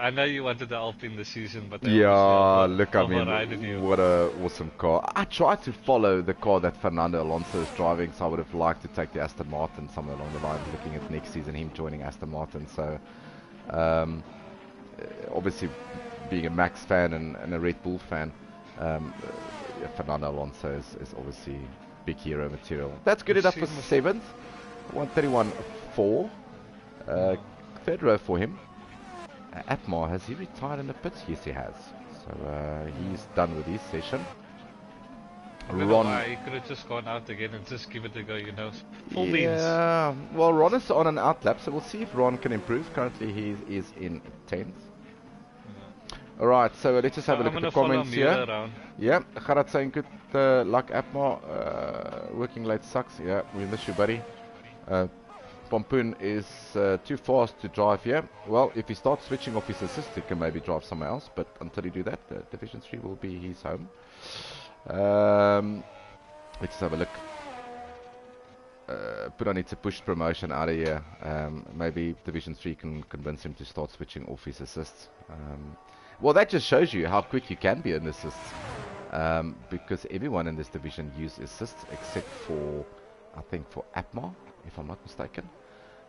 I know you wanted the Alpine this season, but yeah, look, I mean, what a awesome car. I tried to follow the car that Fernando Alonso is driving, so I would have liked to take the Aston Martin somewhere along the line, looking at next season, him joining Aston Martin. So, obviously, being a Max fan and a Red Bull fan, Fernando Alonso is obviously big hero material. That's good enough for 7th. 1:31.4. Third row for him. Appmar, has he retired in the pits? Yes, he has. So he's done with his session. Ron, he could have just gone out again and just give it a go, you know. Full beans. Yeah, well, Ron is on an outlap, so we'll see if Ron can improve. Currently, he is in 10th. Alright, so let's just have a look at the comments here. Yeah, Gerard saying good luck, Appmar. Working late sucks. Yeah, we miss you, buddy. Pompoen is too fast to drive here. Well, if he starts switching off his assist, he can maybe drive somewhere else. But until he do that, Division 3 will be his home. Let's have a look. Pura needs to push promotion out of here. Maybe Division 3 can convince him to start switching off his assists. Well, that just shows you how quick you can be in assists. Because everyone in this division uses assists except for, I think, for Appmar, if I'm not mistaken.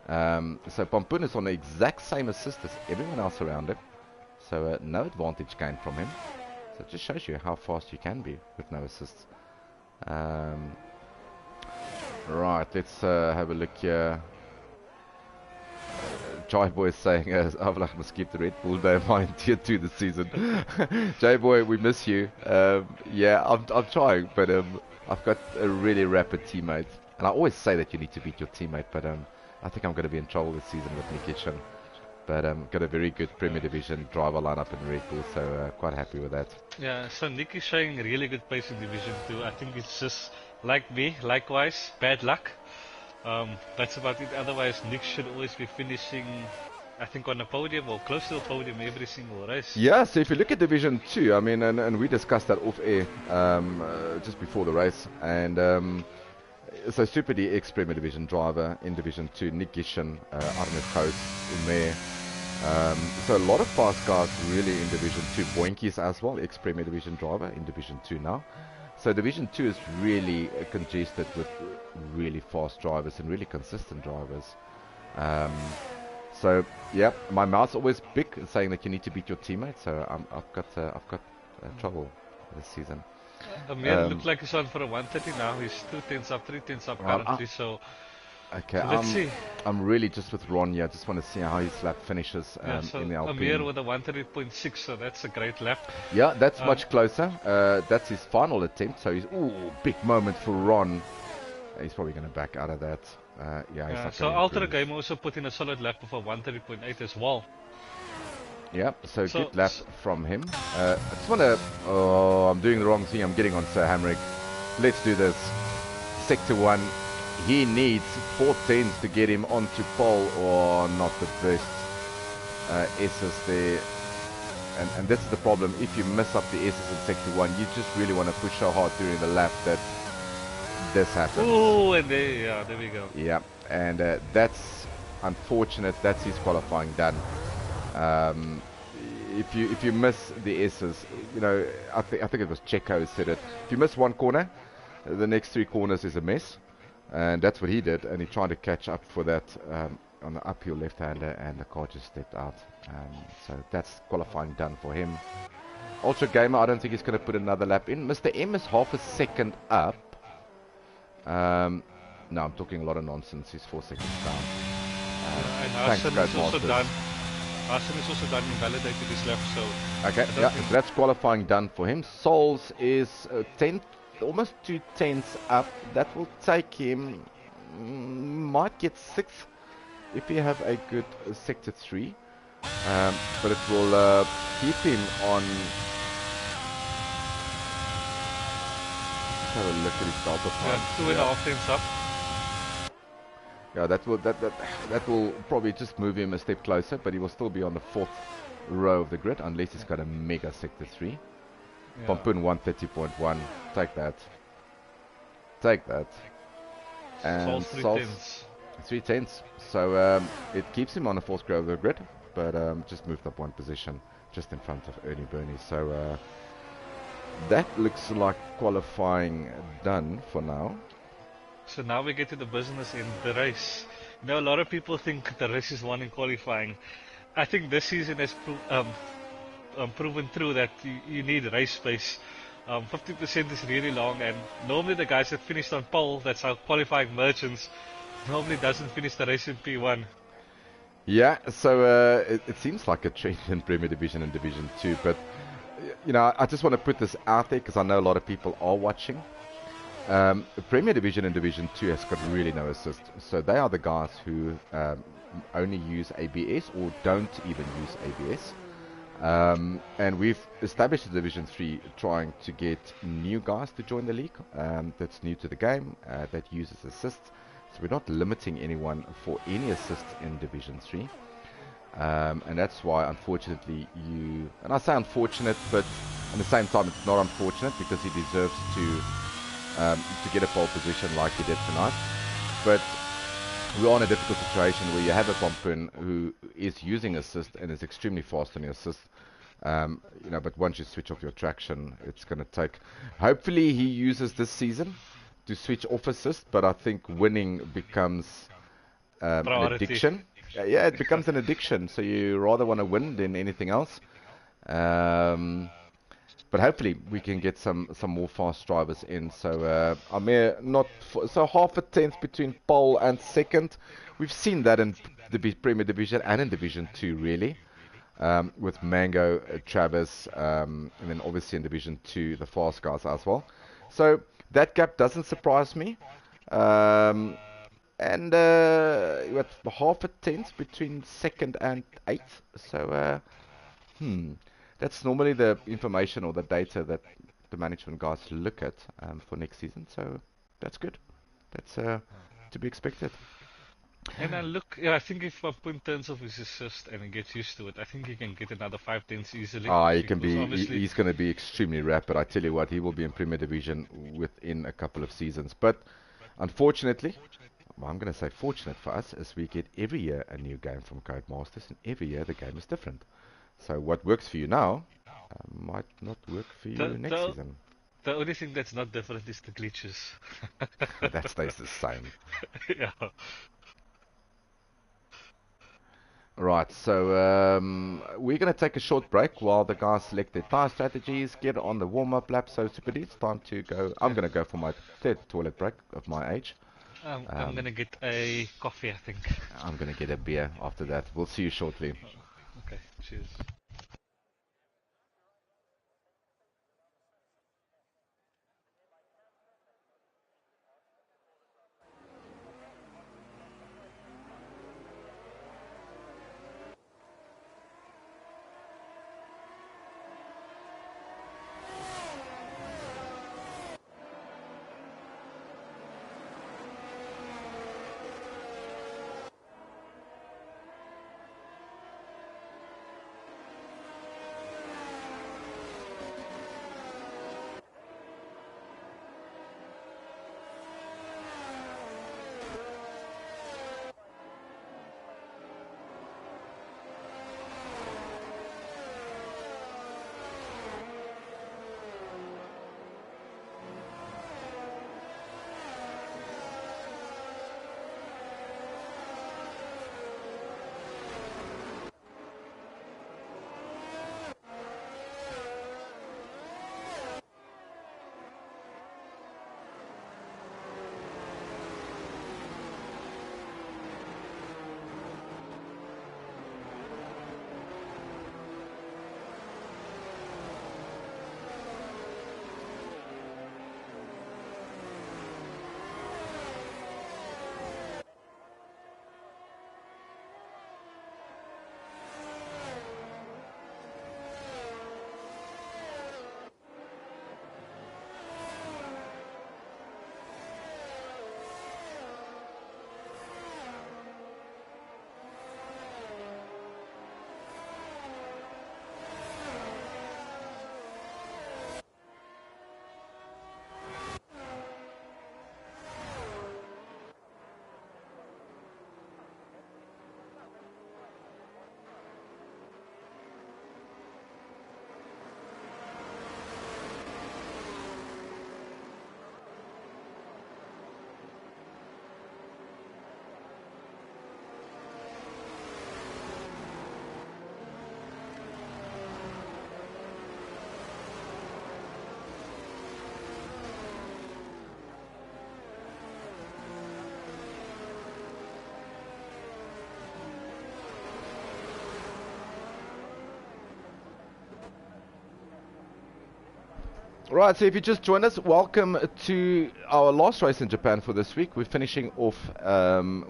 So Pompoen is on the exact same assist as everyone else around him. So no advantage gained from him. So it just shows you how fast you can be with no assists. Right, let's have a look here. Jai Boy is saying, Avlach must keep the Red Bull name in Tier 2 this season. Jai Boy, we miss you. Yeah, I'm trying, but I've got a really rapid teammate. And I always say that you need to beat your teammate, but I think I'm going to be in trouble this season with Nick Hitchen. But got a very good Premier Division driver lineup in Red Bull, so quite happy with that. Yeah, so Nick is showing really good pace in Division 2. I think it's just like me, likewise, bad luck. That's about it. Otherwise, Nick should always be finishing, I think, on a podium or close to a podium every single race. Yeah, so if you look at Division 2, I mean, and we discussed that off air just before the race, and so Super D ex-Premier Division driver in Division 2, Nick Gishen, Arne Gous, Ume. So a lot of fast guys really in Division 2. Boinkies as well, ex-Premier Division driver in Division 2 now. So Division 2 is really congested with really fast drivers and really consistent drivers. So yeah, my mouth's always big saying that you need to beat your teammates. So I've got trouble this season. Amir looks like he's on for a 130 now. He's 2 tenths up, 3 tenths up currently. So okay, so let's see. I'm really just with Ron here. I just want to see how his lap finishes so in the Alpine. Amir with a 130.6, so that's a great lap. Yeah, that's much closer. That's his final attempt. So he's big moment for Ron. He's probably going to back out of that. So Ultra Game also put in a solid lap of a 130.8 as well. Yeah, so good lap from him. I just want to... Oh, I'm doing the wrong thing. I'm getting on Sir Hamrick. Let's do this. Sector 1. He needs 4 tenths to get him onto pole, or not the best S's there. And this is the problem. If you mess up the S's in Sector 1, you just really want to push so hard during the lap that this happens. Oh, and there we go. Yeah, and that's unfortunate. That's his qualifying done. If you miss the S's, you know, I think it was Checo who said it. If you miss one corner, the next 3 corners is a mess, and that's what he did. And he tried to catch up for that on the uphill left-hander, and the car just stepped out. So that's qualifying done for him. Ultra Gamer, I don't think he's going to put another lap in. Mr. M is half a second up. No, I'm talking a lot of nonsense. He's 4 seconds down. Thanks, Codemasters. Arsene is also done, invalidated his lap, so... Okay, yeah, so that's qualifying done for him. Souls is 10th, almost 2 tenths up. That will take him... might get 6th if you have a good Sector 3. But it will keep him on... Let's have a look at his delta time. Yeah, 2.5 tenths up. Yeah, that will probably just move him a step closer, but he will still be on the 4th row of the grid unless he's got a mega Sector 3. Yeah. Pompoen 130.1. Take that. Take that. And Souls 3 tenths. So it keeps him on the 4th row of the grid, but just moved up 1 position just in front of Ernie Burney. So that looks like qualifying done for now. So now we get to the business in the race. You know, a lot of people think the race is won in qualifying. I think this season has proven true that you need race pace. 50% is really long, and normally the guys that finished on pole, that's our qualifying merchants, normally doesn't finish the race in P1. Yeah, so it seems like a trend in Premier Division and Division 2, but you know, I just want to put this out there because I know a lot of people are watching. Premier Division and Division 2 has got really no assist. So they are the guys who only use ABS or don't even use ABS. And we've established a Division 3 trying to get new guys to join the league that's new to the game, that uses assists. So we're not limiting anyone for any assists in Division 3. And that's why, unfortunately, and I say unfortunate, but at the same time it's not unfortunate because he deserves to get a pole position like he did tonight. But we're in a difficult situation where you have a Pompoen who is using assist and is extremely fast on your assist. You know, but once you switch off your traction, it's going to take... Hopefully he uses this season to switch off assist, but I think winning becomes an addiction. Yeah, it becomes an addiction, so you rather want to win than anything else. but hopefully we can get some more fast drivers in. So Amir, so half a tenth between pole and second. We've seen that in the Premier Division and in Division 2, really, with Mango, Travis, and then obviously in Division 2 the fast guys as well. So that gap doesn't surprise me. And with half a tenth between second and eighth. So that's normally the information or the data that the management guys look at for next season. So that's good. That's to be expected. And look, yeah, I think if Point turns off his assist and he gets used to it, I think he can get another 5 tenths easily. He can be. He's going to be extremely rapid. I tell you what, he will be in Premier Division within a couple of seasons. But unfortunately, I'm going to say fortunate for us, is we get every year a new game from Codemasters, and every year the game is different. So what works for you now might not work for you next season. The only thing that's not different is the glitches. That stays the same. Yeah. Right, so we're going to take a short break while the guys select their tire strategies, get on the warm-up lap. So Super D, it's time to go. I'm going to go for my third toilet break of my age. I'm going to get a coffee, I think. I'm going to get a beer after that. We'll see you shortly. Okay, cheers. Right, so if you just joined us, welcome to our last race in Japan for this week. We're finishing off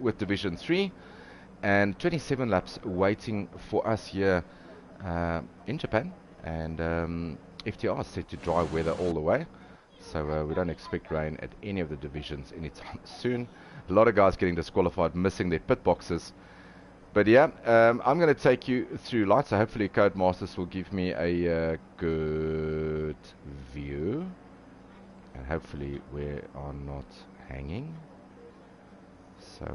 with Division 3 and 27 laps waiting for us here in Japan. And FTR is set to dry weather all the way, so we don't expect rain at any of the divisions anytime soon. A lot of guys getting disqualified, missing their pit boxes. But yeah, I'm going to take you through lights, so hopefully Codemasters will give me a good view. And hopefully we are not hanging. So,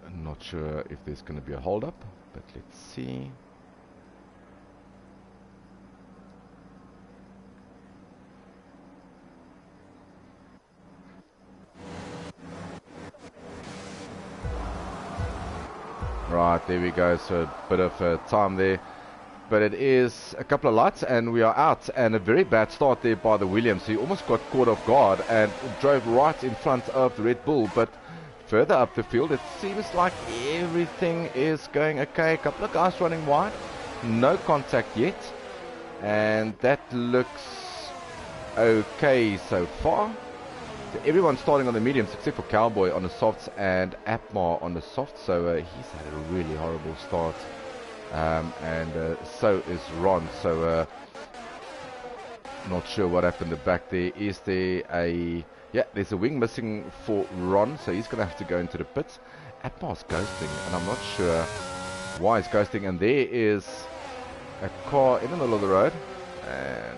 I'm not sure if there's going to be a hold up, but let's see. Right, there we go. So a bit of time there. but it is a couple of lights and we are out, and a very bad start there by the Williams. He almost got caught off guard and drove right in front of the Red Bull, but further up the field it seems like everything is going okay. A couple of guys running wide, no contact yet, and that looks okay so far. So everyone's starting on the mediums except for Cowboy on the softs and Atmar on the softs, so he's had a really horrible start. And so is Ron, so not sure what happened at the back there. Is there a... Yeah, there's a wing missing for Ron, so he's going to have to go into the pits. Atmar's ghosting, and I'm not sure why he's ghosting. And there is a car in the middle of the road.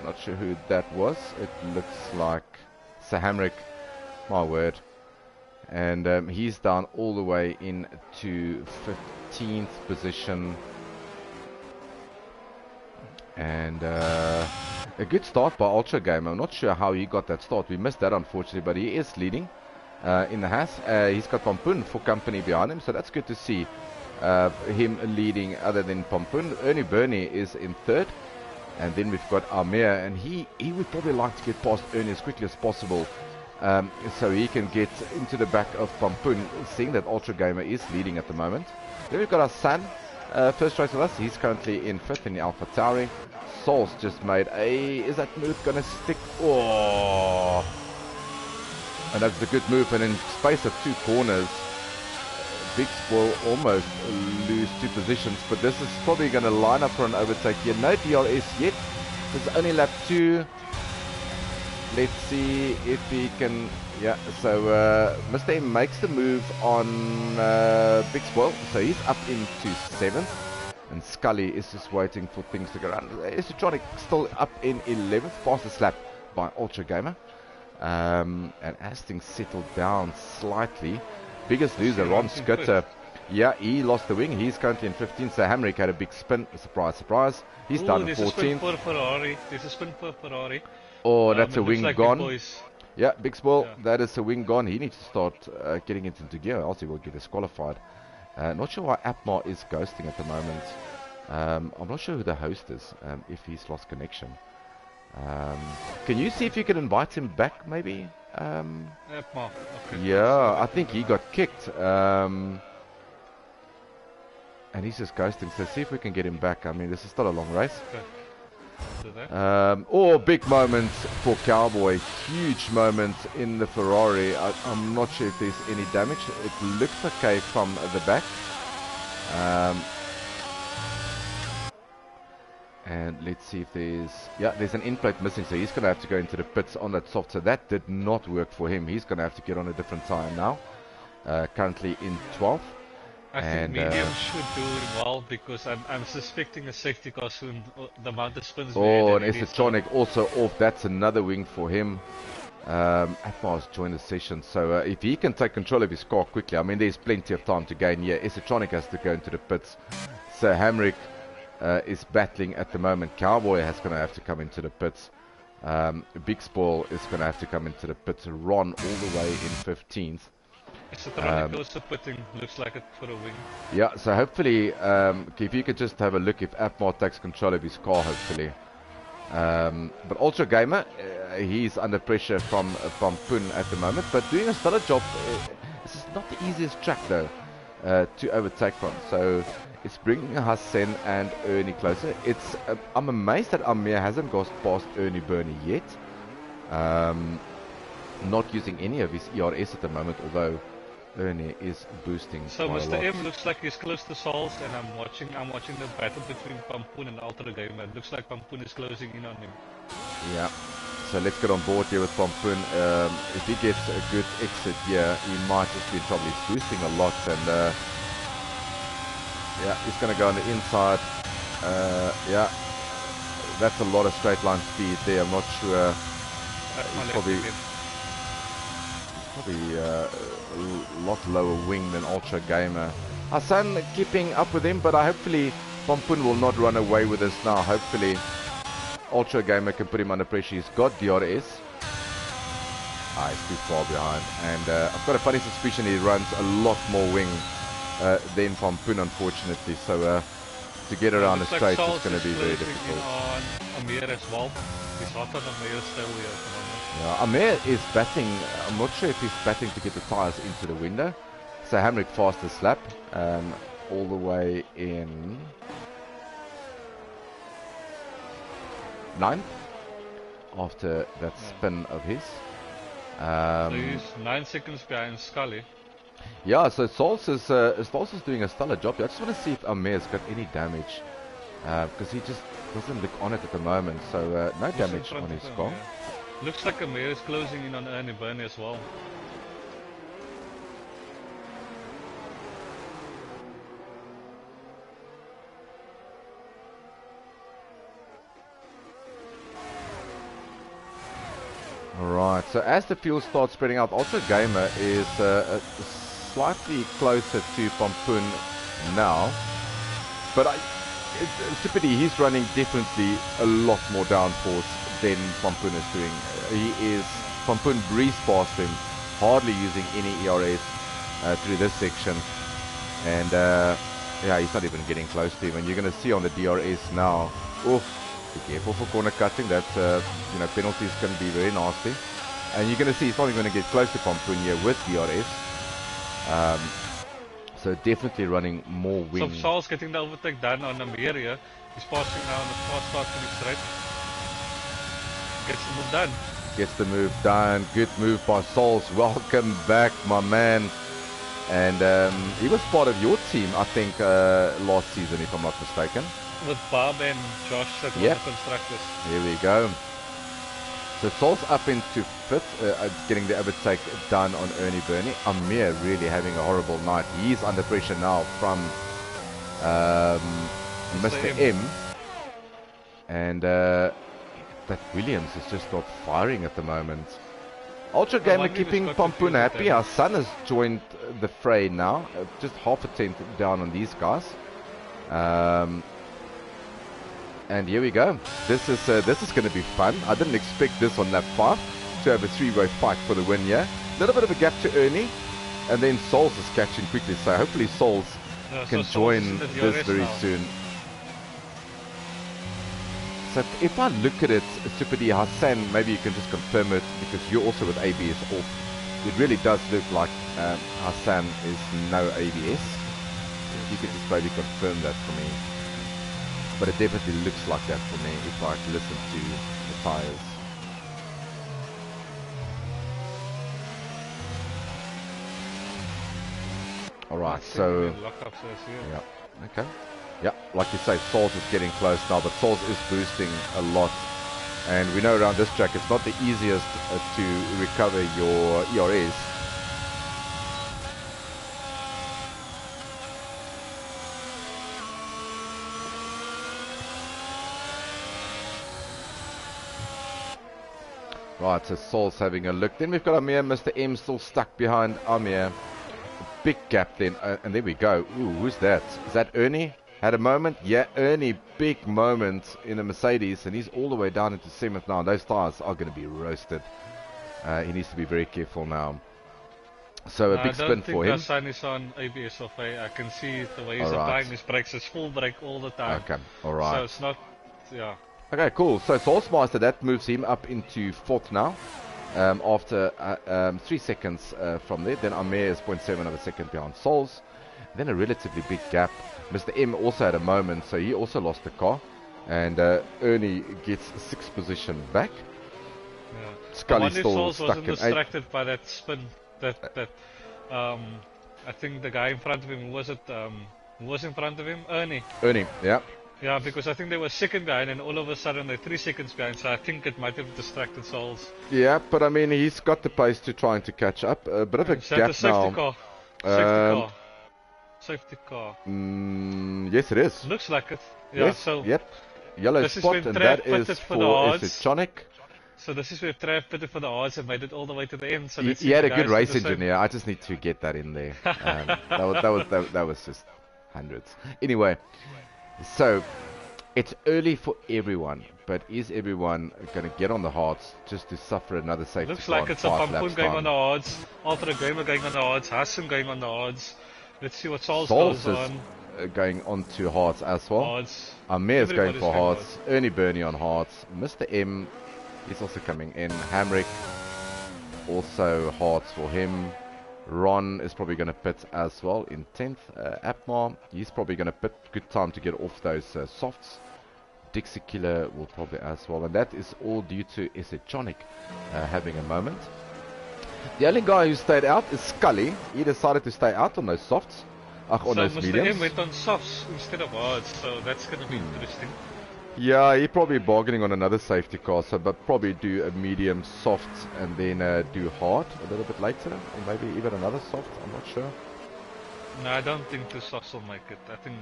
Not sure who that was. It looks like Sir Hamrick, my word. And he's down all the way into 15th position. And a good start by Ultra Gamer. I'm not sure how he got that start. We missed that, unfortunately, but he is leading in the Haas. He's got Pompoen for company behind him, so that's good to see him leading other than Pompoen. Ernie Burney is in third, and then we've got Amir, and he would probably like to get past Ernie as quickly as possible, so he can get into the back of Pompoen, seeing that Ultra Gamer is leading at the moment. Then we've got our son. First race with us, he's currently in 5th in the Alpha Tauri. Sol's just made a... Is that move going to stick? Oh! And that's a good move, and in space of 2 corners, Big Spoil almost lose 2 positions, but this is probably going to line up for an overtake here. No DRS yet. This is only lap 2. Let's see if he can... Yeah, so Mr. M makes the move on Big Spoil, so he's up into 7th, and Scully is just waiting for things to go around. Esotronic still up in 11th, fastest lap by Ultra Gamer, and as things settle down slightly, biggest loser Ron Skutter, yeah, he lost the wing, he's currently in 15th, so Hamrick had a big spin, surprise, surprise, he's down in 14th. There's a spin for Ferrari. Oh, that's a wing like gone. Yeah, Big Spoil, yeah. That is a wing gone. He needs to start getting it into gear, else he will get disqualified. Not sure why Atmar is ghosting at the moment. I'm not sure who the host is, if he's lost connection. Can you see if you can invite him back, maybe? Atmar, okay. Yeah, I think he got kicked. And he's just ghosting, so see if we can get him back. I mean, this is still a long race. Okay. Big moment for Cowboy, huge moment in the Ferrari. I'm not sure if there's any damage. It looks okay from the back. And let's see if there's an end plate missing, so he's going to have to go into the pits on that soft. So that did not work for him. He's going to have to get on a different tire now. Currently in 12th. I think medium should do well, because I'm suspecting a safety car soon. The amount of spins. Oh, and Esotronic also off. That's another wing for him. Atmar's joined the session, so if he can take control of his car quickly, I mean, there's plenty of time to gain. Yeah, Esotronic has to go into the pits. So Hamrick is battling at the moment. Cowboy is going to have to come into the pits. Big Spoil is going to have to come into the pits. Ron all the way in 15th. Also putting, looks like it for a wing. Yeah, so hopefully, if you could just have a look if Atmar takes control of his car, hopefully. But Ultra Gamer, he's under pressure from Pompoen at the moment, but doing a stellar job. This is not the easiest track though to overtake from. So it's bringing Hassan and Ernie closer. It's I'm amazed that Amir hasn't got past Ernie Burney yet. Not using any of his ERS at the moment, although Ernie is boosting. So Mr. M looks like he's close to Sols, and I'm watching the battle between Pompoen and Ultra Gamer. It looks like Pompoen is closing in on him. Yeah. So let's get on board here with Pompoen. If he gets a good exit here, he might just be in trouble. He's boosting a lot, and yeah, he's going to go on the inside. Yeah, that's a lot of straight line speed there. I'm not sure. He's probably a lot lower wing than Ultra Gamer. Hassan keeping up with him, but hopefully Pompoen will not run away with us now. Hopefully Ultra Gamer can put him under pressure. He's got DRS. He's too far behind, and I've got a funny suspicion he runs a lot more wing than Pompoen, unfortunately. So to get around the straight like is going to be very difficult. On Amir as well. He's hot on Amir still here at the moment. Yeah, Amir is batting. I'm not sure if he's batting to get the tyres into the window. So Hamrick fastest lap, all the way in 9th after that spin of his. So he's 9 seconds behind Scully. Yeah, so Souls is doing a stellar job. I just want to see if Amir's got any damage, because he just doesn't look on it at the moment. So no damage on his car. Yeah. Looks like Amir is closing in on Ernie Burney as well. Alright, so as the fuel starts spreading out, Ultra Gamer is slightly closer to Pompoen now. But Sipidi, he's running definitely a lot more downforce than Pompoen is doing. Pompoen breezed past him, hardly using any ERS through this section. And yeah, he's not even getting close to him. And you're going to see on the DRS now, be careful for corner cutting. That penalty is going to be very nasty. And you're going to see he's probably going to get close to Pompoen here with DRS. So definitely running more wing. So Saul's getting the overtake done on Amir here. He's passing now on the fast start to the straight. Gets the move done. Gets the move done. Good move by Souls. Welcome back, my man. And he was part of your team, I think, last season, if I'm not mistaken. With Bob and Josh that were the constructors. Here we go. So Souls up into 5th, getting the overtake done on Ernie Burney. Amir really having a horrible night. He's under pressure now from Mr. M. And that Williams is just not firing at the moment. Ultra Gamer keeping Pompoen happy. Our son has joined the fray now. Just half a tenth down on these guys. And here we go. This is going to be fun. I didn't expect this on lap 5 to have a 3-way fight for the win here. A little bit of a gap to Ernie, and then Souls is catching quickly. So hopefully Souls can join this very soon. So if I look at it, Supadi Hassan, maybe you can just confirm it because you're also with ABS off. It really does look like Hassan is no ABS. You could just maybe confirm that for me. But it definitely looks like that for me if I listen to the tires. Alright, so yeah, okay. Yeah, like you say, Souls is getting close now, but Souls is boosting a lot. And we know around this track it's not the easiest to recover your ERS. Right, so Saul's having a look. Then we've got Amir, Mr. M still stuck behind Amir. Big gap then, and there we go. Ooh, who's that? Is that Ernie? Had a moment? Yeah, Ernie, big moment in a Mercedes, and he's all the way down into 7th now. Those tires are going to be roasted. He needs to be very careful now. So a big spin for him. I don't think Hassan is on ABS off. I can see the way he's applying his brakes. It's full brake all the time. Okay, alright. So it's not, yeah. Okay, cool. So Soulsmaster, that moves him up into 4th now. After 3 seconds from there. Then Amir is 0.7 of a second behind Souls. Then a relatively big gap. Mr. M also had a moment, so he also lost the car. And Ernie gets 6th position back. Yeah. Scully's still Souls stuck wasn't in 8th. distracted by that spin. I think the guy in front of him, who was in front of him? Ernie, yeah. Yeah, because I think they were 2nd behind and all of a sudden they're 3 seconds behind, so I think it might have distracted Souls. Yeah, but I mean, he's got the pace to trying to catch up. A bit of a gap safety now. Car. Safety car. Yes, it is. Looks like it. Yeah, yes, so yep. Yellow spot, and that is for Isotonic. So this is where Trav pitted for the odds and made it all the way to the end. So he had a good race engineer. I just need to get that in there. That was just hundreds. Anyway. So, it's early for everyone, but is everyone going to get on the hards just to suffer another safety car? Looks like it's a Pompoen going on the odds, Ultra Gamer going on the odds, Hassan going on the odds. Let's see what Souls goes on. going on to hards as well. Hards. Amir's going for hards. Ernie Burney on hards. Mr. M is also coming in. Hamrick, also hards for him. Ron is probably going to pit as well in 10th. Apmar, he's probably going to pit. Good time to get off those softs. Dixie Killer will probably as well. And that is all due to Esechonic having a moment. The only guy who stayed out is Scully. He decided to stay out on those softs. On those Mr. mediums. M went on softs instead of hards, so that's going to be interesting. Yeah, he probably bargaining on another safety car, so but probably do a medium soft and then do hard a little bit later, or maybe even another soft. I'm not sure. No, I don't think 2 softs will make it. I think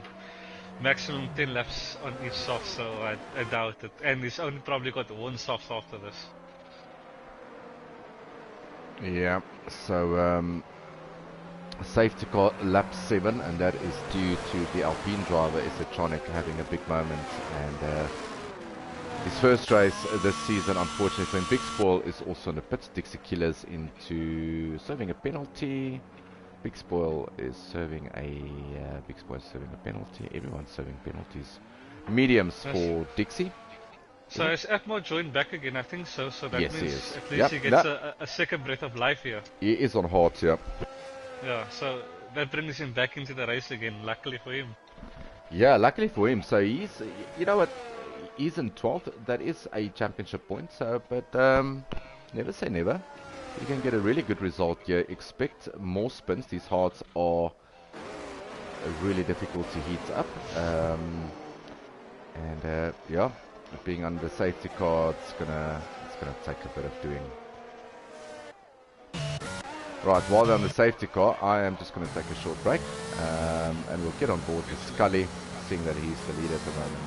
maximum 10 laps on each soft, so I doubt it. And he's only probably got 1 soft after this. Yeah, so safety car lap 7, and that is due to the Alpine driver Esechonic having a big moment, and his first race this season, unfortunately. And Big Spoil is also in the pits. Dixie Killers into serving a penalty. Big Spoil is serving a penalty. Everyone's serving penalties. Mediums for Dixie. So has Apmar joined back again? I think so. So that yes, means at least he gets a second breath of life here. He is on hard, yeah. Yeah, so that brings him back into the race again, luckily for him. Yeah, luckily for him. So he's, you know what, he's in 12th. That is a championship point. So, but never say never. You can get a really good result here. Expect more spins. These hards are really difficult to heat up. And yeah, being under safety car, it's gonna take a bit of doing. Right, while they're on the safety car, I am just going to take a short break, and we'll get on board with Scully, seeing that he's the leader at the moment.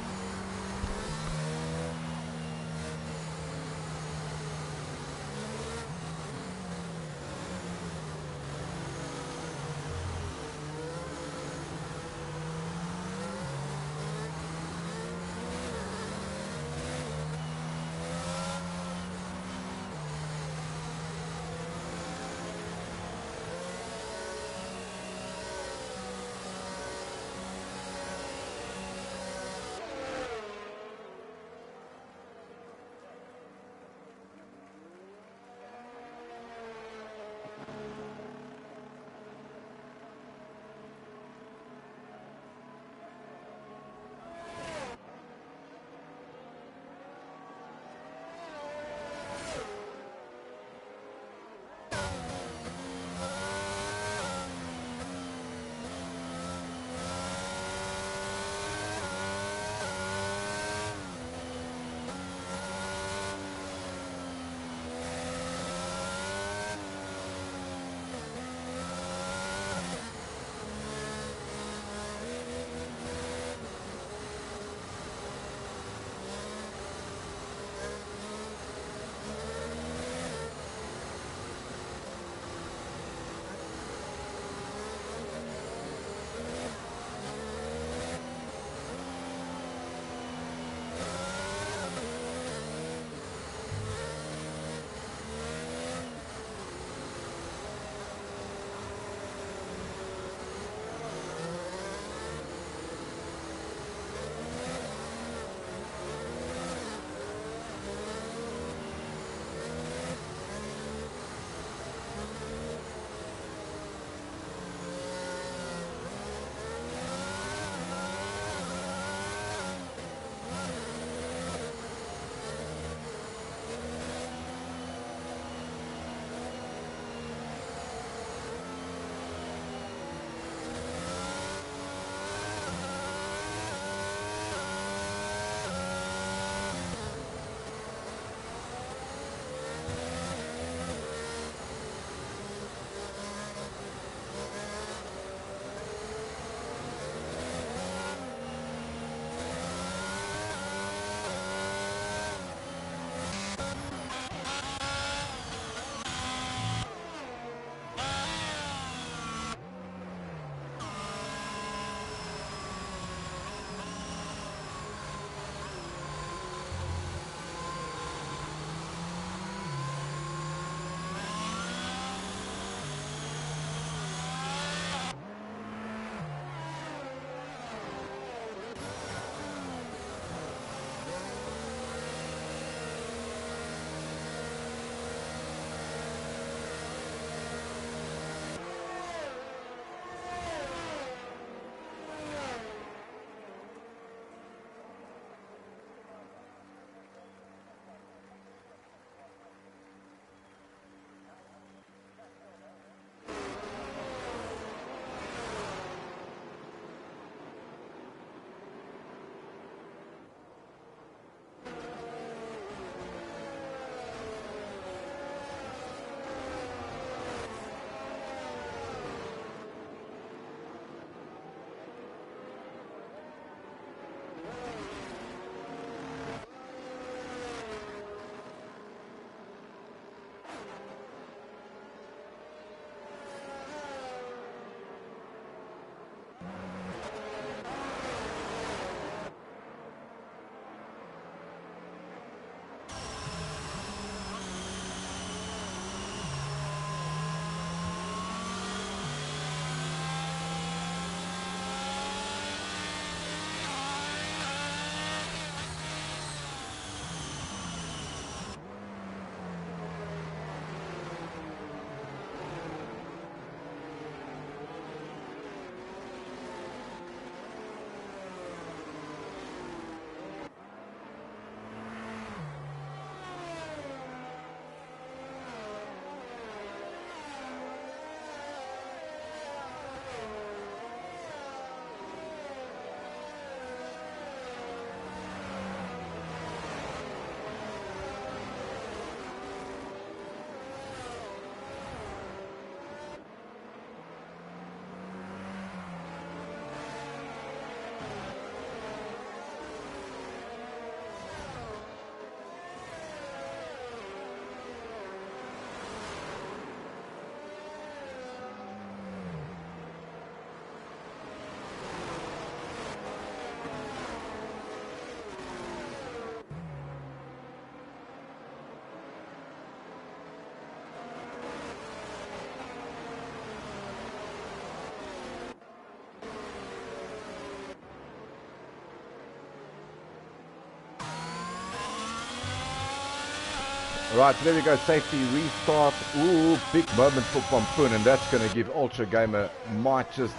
Right, so there we go, safety restart. Ooh, big moment for Pompoen, and that's going to give Ultra Gamer might just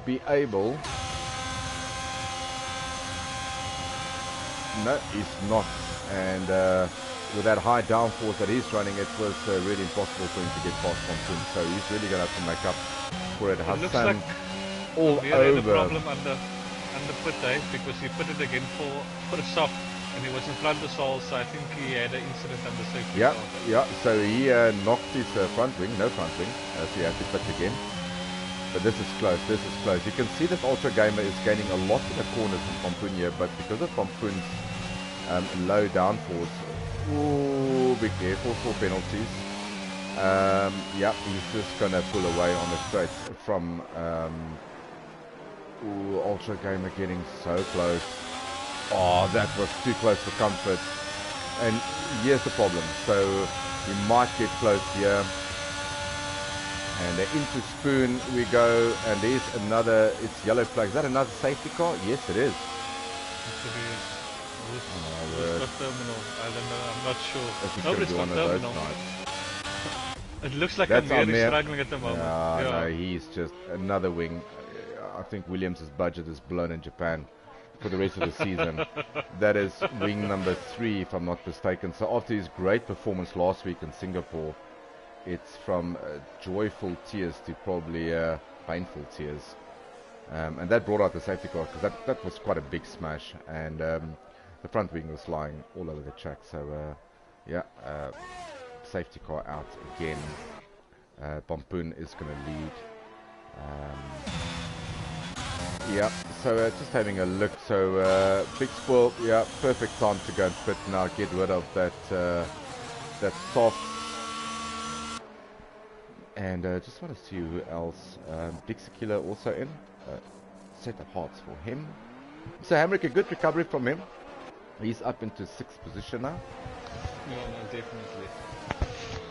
be able. No, he's not. And with that high downforce that he's running, it was really impossible for him to get past Pompoen. So he's really going to have to make up for it. Hassan like all over. Had a problem under pit, because he put it again for a soft. And he was in front of Saul, so I think he had an incident under safety. Yeah, so he knocked his front wing, no front wing, so he had to pit again. But this is close, You can see that Ultra Gamer is gaining a lot in the corners from Pompoen here, but because of Pompoen's low downforce, ooh, be careful for penalties. Yeah, he's just going to pull away on the straight from Ultra Gamer getting so close. Oh, that was too close for comfort. And here's the problem. So we might get close here. And into Spoon we go. And there's another, it's yellow flag. Is that another safety car? Yes, it is. It's terminal. I don't know. I'm not sure. No, it's not terminal. It looks like Amir is struggling at the moment. No, he's just another wing. I think Williams' budget is blown in Japan for the rest of the season. That is wing number 3, if I'm not mistaken. So after his great performance last week in Singapore, it's from joyful tears to probably painful tears. And that brought out the safety car, because that was quite a big smash. And the front wing was lying all over the track. So yeah, safety car out again. Pompoen is going to lead. Yeah, so just having a look. So big spoil, yeah, perfect time to go and pit now, get rid of that that soft. And just want to see who else. Big Sekila also in. Set of hearts for him. So Hamrick, a good recovery from him. He's up into 6th position now. No, definitely.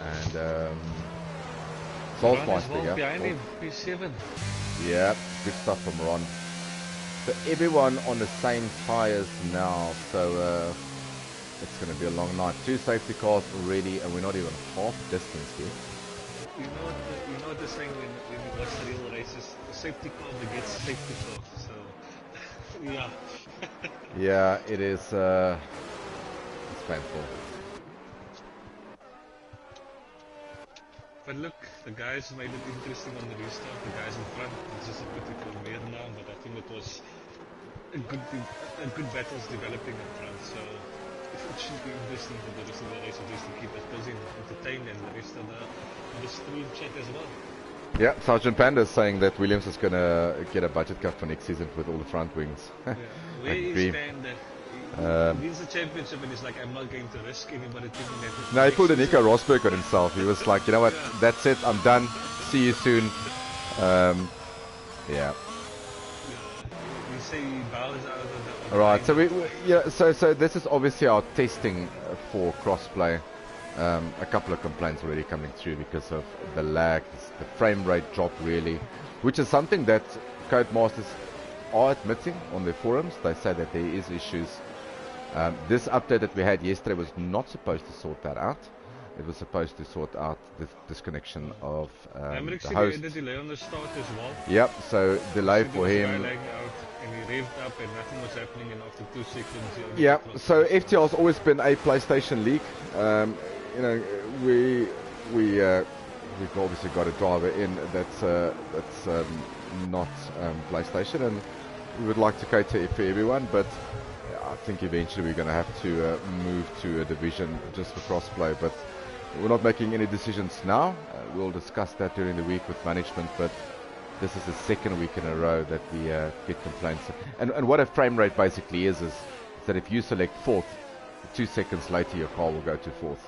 And Salzmeister, yeah. Behind him, P7. Yeah, good stuff from Ron. So everyone on the same tyres now, so it's going to be a long night. 2 safety cars already, and we're not even half distance here. You know what they're saying when you watch the real races? The safety car begets safety car, so yeah. Yeah, it is. It's painful. But look, the guys made it interesting on the restart. The guys in front, it's just a pity for Meer now, but I think it was a good battles developing in front. So it should be interesting for the rest of the race, just to keep us busy and entertained, and the rest of the stream chat as well. Yeah, Sergeant Panda is saying that Williams is going to get a budget cut for next season with all the front wings. Yeah. Where is Panda? He wins the championship and he's like, I'm not going to risk anybody thinking that. No, he pulled a Nico Rosberg on himself. He was like, you know what, that's it, I'm done. See you soon. Yeah. You say he bows out of the... Alright, so this is obviously our testing for crossplay. A couple of complaints already coming through because of the lag, the frame rate drop really, which is something that Codemasters are admitting on their forums. They say that there is issues. This update that we had yesterday was not supposed to sort that out. It was supposed to sort out the disconnection of the host. The delay on the start as well. Yep, so delay for him. And he revved up and nothing was happening, and after 2 seconds... Yeah, so FTL's always been a PlayStation league. You know, we've obviously got a driver in that's not PlayStation, and we would like to cater it for everyone, but I think eventually we're going to have to move to a division just for crossplay. But we're not making any decisions now. We'll discuss that during the week with management, but this is the 2nd week in a row that we get complaints. And what a frame rate basically is that if you select 4th, 2 seconds later your car will go to 4th.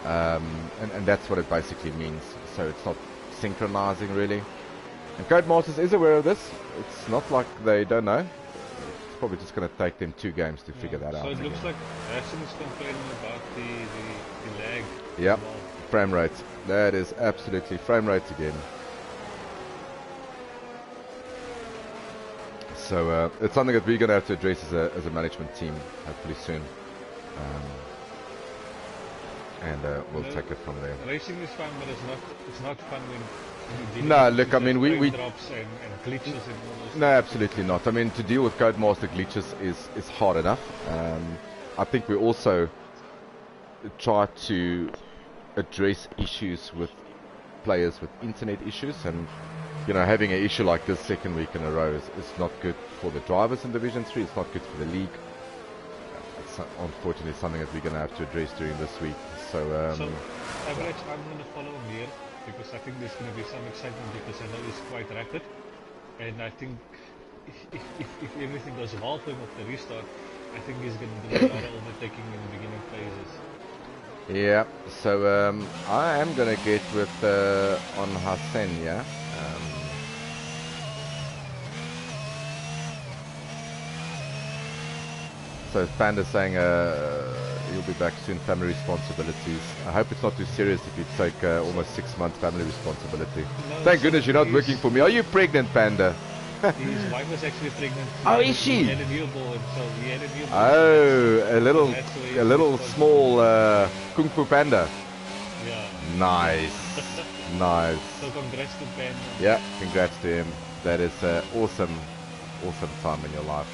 And that's what it basically means. So it's not synchronizing really. And Codemasters is aware of this. It's not like they don't know. It's probably just going to take them 2 games to figure that out. So it looks like Hassan is complaining about the lag. Yeah, frame rate. That is absolutely frame rate again. So it's something that we're going to have to address as a management team hopefully soon. and we'll take it from there. Racing is fun, but it's not fun when no, look, I mean, we drops and glitches and all those. No, absolutely not. I mean, to deal with Codemaster glitches is hard enough. I think we also try to address issues with players with internet issues, and having an issue like this second week in a row is not good for the drivers in Division 3. It's not good for the league. It's unfortunately something that we're going to have to address during this week. So Average, I'm going to follow him here because I think there's going to be some excitement because I know he's quite rapid, and I think if everything goes well for him off the restart, I think he's going to do a lot of overtaking in the beginning phases. Yeah, so I am going to get with on Hassan, yeah. So Panda saying he'll be back soon, family responsibilities. I hope it's not too serious if you take almost 6 months family responsibility. No, thank goodness you're not working for me. Are you pregnant, Panda? His wife was actually pregnant. Oh, is she? He had a newborn, so he had a newborn. Oh, a little small Kung Fu Panda. Yeah. Nice. Nice. So congrats to Panda. Yeah, congrats to him. That is awesome time in your life.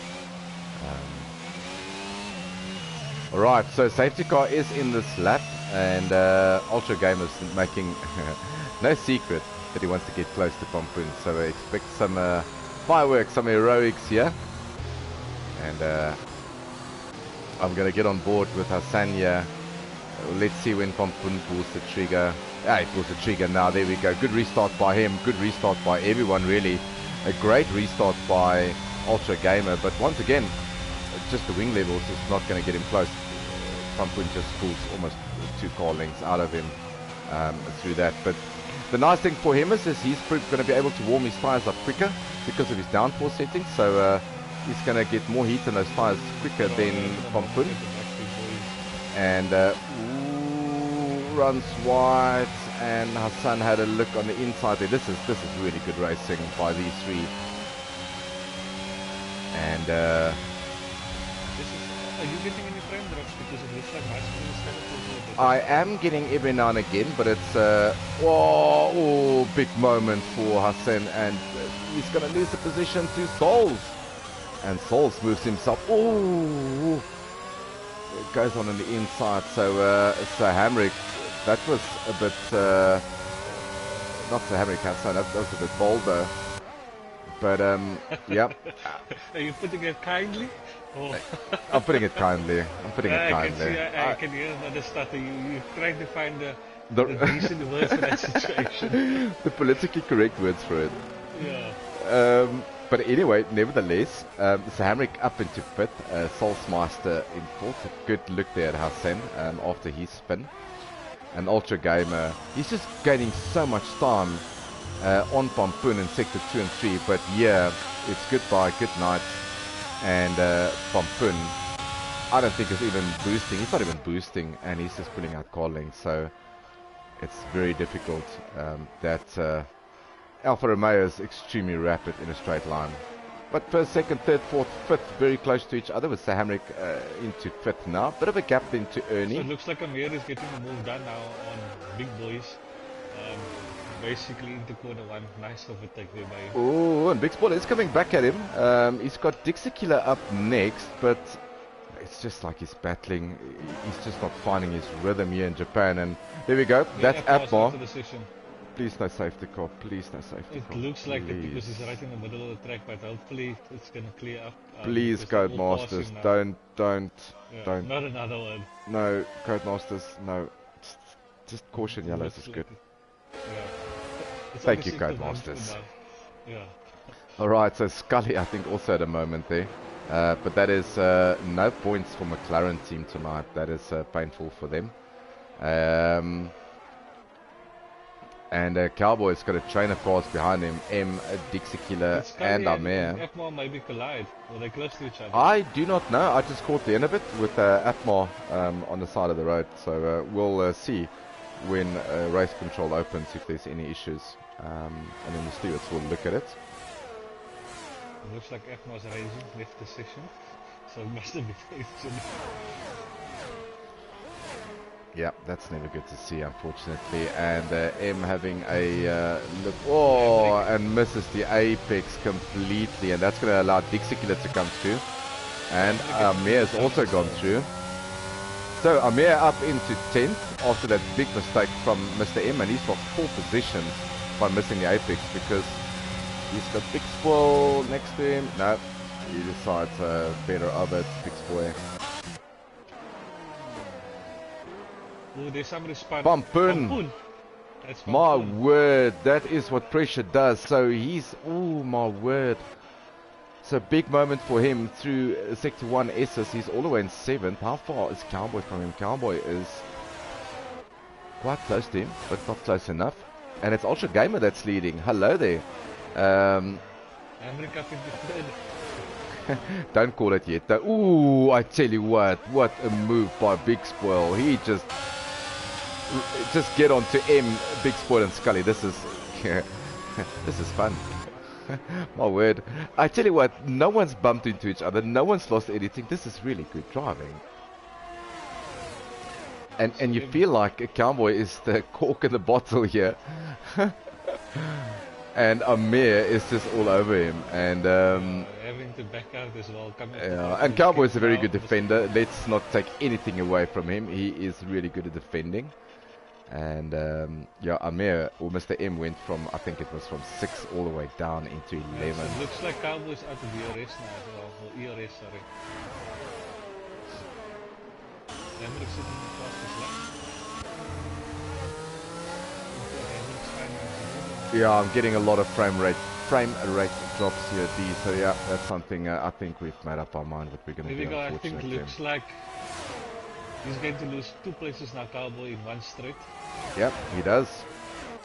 Alright, so safety car is in this lap, and Ultra Gamer's making no secret that he wants to get close to Pompoen, so expect some fireworks, some heroics here. And I'm going to get on board with Hassan here. Let's see when Pompoen pulls the trigger. He pulls the trigger now, there we go. Good restart by him, good restart by everyone really. A great restart by Ultra Gamer, but once again, just the wing levels is not going to get him close. Pompoen just pulls almost 2 car lengths out of him through that. But the nice thing for him is he's going to be able to warm his tyres up quicker because of his downforce settings. So he's going to get more heat in those tyres quicker than Pompoen. And runs wide, and Hassan had a look on the inside there. This is really good racing by these three. And are you getting any frame drops because it looks like ice cream is kind of I am getting every now and again, but it's big moment for Hassan, and he's going to lose the position to Souls, and Souls moves himself. Oh, it goes on the inside. So Hamrick, that was a bit not Hamrick, Hassan. That was a bit bold though. But yep. Are you putting it kindly? Oh. I'm putting it kindly. I'm putting it kindly. I can hear another stutter. You're trying to find the decent words for that situation. The politically correct words for it. Yeah. But anyway, nevertheless, Hamrick up into 5th. Soulsmeister in 4th. Good look there at Hassan after his spin. And Ultra Gamer, he's just gaining so much time on Pompoen in sector 2 and 3. But yeah, it's goodbye, good night. And Pompoen, I don't think is even boosting. He's not even boosting, and he's just pulling out car length. So it's very difficult. That Alfa Romeo is extremely rapid in a straight line. But first, second, third, fourth, fifth, very close to each other, with Hamrick into 5th now. Bit of a gap into Ernie. So it looks like Amir is getting the move done now on Big Boys. Basically into corner 1. Nice overtake there by him. Oh, and Big Sport is coming back at him. He's got Dixie Killer up next, but it's just like he's battling. He's just not finding his rhythm here in Japan. And there we go. That's Atmar. Please no safety car. Please no safety car. It looks like it because he's right in the middle of the track, but hopefully it's going to clear up. Please, Codemasters, don't. Not another one. No, Codemasters, no. Just caution yellows is good. Yeah. Thank you, Codemasters. Yeah. Alright, so Scully, I think, also at a moment there. But that is no points for McLaren team tonight. That is painful for them. And Cowboy's got a train of cars behind him. Dixie Killer, and Amir. Atmar maybe collide. Were they close to each other? I do not know. I just caught the end of it with Atmar on the side of the road. So we'll see when race control opens if there's any issues. And then the stewards will look at it. Looks like Atmar's racing left the session. So it must have been Yeah, that's never good to see, unfortunately. And M having a look, oh, and misses the apex completely, and that's going to allow Dixie Killer to come through. And Amir has also gone through. So Amir up into 10th after that big mistake from Mr. M, and he's lost 4 positions by missing the apex because he's got Big Spoil next to him. No, he decides better of it, Big Spoil. Ooh, there's somebody spun. Pompoen. My word, that is what pressure does. So he's, oh my word. So big moment for him through Sector 1 SS. He's all the way in 7th. How far is Cowboy from him? Cowboy is quite close to him, but not close enough. And it's Ultra Gamer that's leading. Hello there. Don't call it yet. Ooh, I tell you what a move by Big Spoil. He just get on to M, Big Spoil and Scully. This is this is fun. My word. I tell you what, no one's bumped into each other, no one's lost anything. This is really good driving. And you feel like a Cowboy is the cork in the bottle here. And Amir is just all over him. And having to back out as well. Yeah, and Cowboy is a very good defender. Let's not take anything away from him. He is really good at defending. And yeah, Amir or Mr. M went from, I think it was from 6 all the way down into 11. Yes, it looks like Cowboy's out of ERS now as well. Or ERS, sorry. Emmerich sitting in the fastest lap. Yeah, I'm getting a lot of frame rate drops here, D. So yeah, that's something I think we've made up our mind what we're going to do. I think looks like he's going to lose 2 places now, Cowboy, in 1 straight. Yep, he does.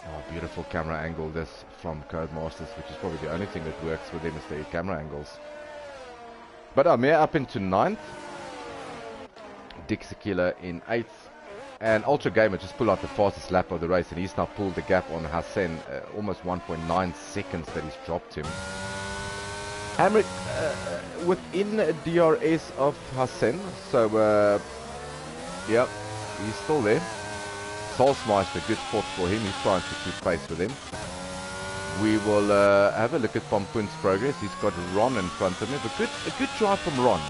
Oh, beautiful camera angle this from Codemasters, which is probably the only thing that works with them is the camera angles. But Amir up into 9th. Dixie Killer in 8th. And Ultra Gamer just pulled out the fastest lap of the race, and he's now pulled the gap on Hassan, almost 1.9 seconds that he's dropped him. Hamrick within DRS of Hassan, so yep, he's still there. Soulsmeister, good spot for him. He's trying to keep pace with him. We will have a look at Pompoen's progress. He's got Ron in front of him. A good drive from Ron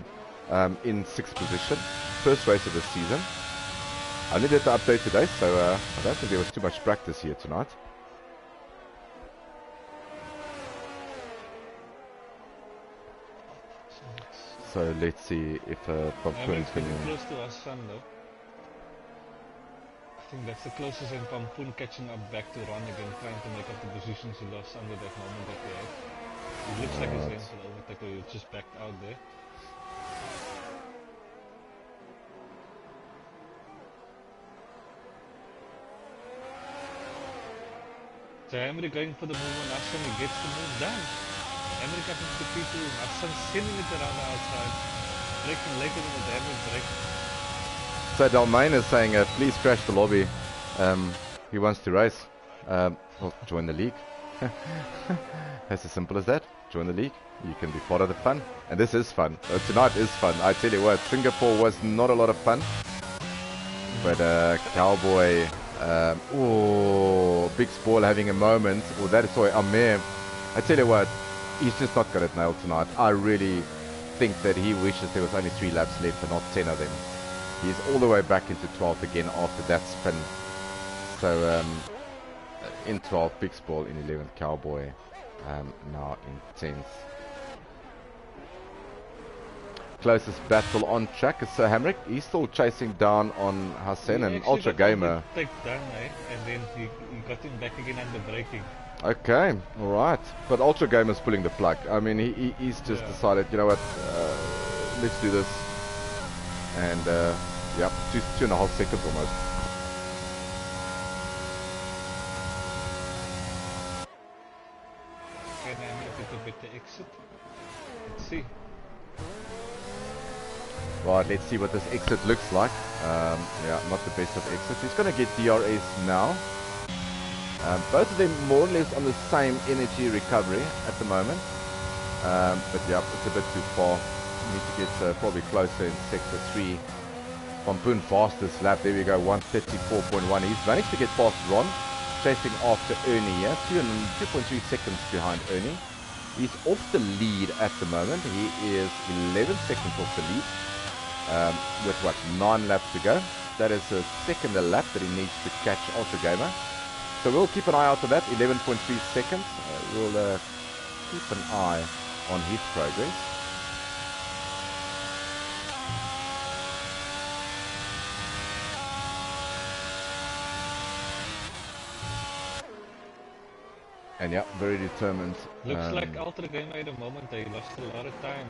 in 6th position. First race of the season. I only did the update today, so I don't think there was too much practice here tonight. So let's see if Pompoen can... close to our son though. I think that's the closest, and Pompoen catching up back to Ron again, trying to make up the positions he lost under that moment that we had. It looks like he's going for the overtake, or he just backed out there. So Emmerich going for the move on Hassan, he gets the move done. Emmerich up into P2, Hassan sending it around the outside, breaking later than the damage break. So Dalmain is saying, please crash the lobby. He wants to race. Well, join the league. That's as simple as that. Join the league. You can be part of the fun. And this is fun. Tonight is fun. I tell you what, Singapore was not a lot of fun. But Cowboy, oh, Big Spoil having a moment. Well, that is why Amir. I tell you what, he's just not got it nailed tonight. I really think that he wishes there was only 3 laps left and not 10 of them. He's all the way back into 12th again after that spin. So in 12th, Big Spoil in 11th, Cowboy now in 10th. Closest battle on track is Sir Hamrick. He's still chasing down on Hassan and Ultra Gamer. Take down, and then he got him back again under braking. Okay, alright. But Ultra Gamer's pulling the plug. I mean, he's just decided, you know what, let's do this. And yeah, 2.5 seconds almost. Can I make a bit to exit? Let's see. Right, let's see what this exit looks like. Yeah, not the best of exits. He's going to get DRS now. Both of them more or less on the same energy recovery at the moment. But yeah, it's a bit too far. We need to get probably closer in sector 3. Pompoen fastest lap. There we go, 1:34.1. He's managed to get past Ron, chasing after Ernie here. 2.3 seconds behind Ernie. He's off the lead at the moment. He is 11 seconds off the lead. With what, 9 laps to go. That is a second a lap that he needs to catch Ultra Gamer. So we'll keep an eye out for that. 11.3 seconds. We'll keep an eye on his progress. And yeah, very determined. Looks like Ultra Gamer at the moment, they lost a lot of time.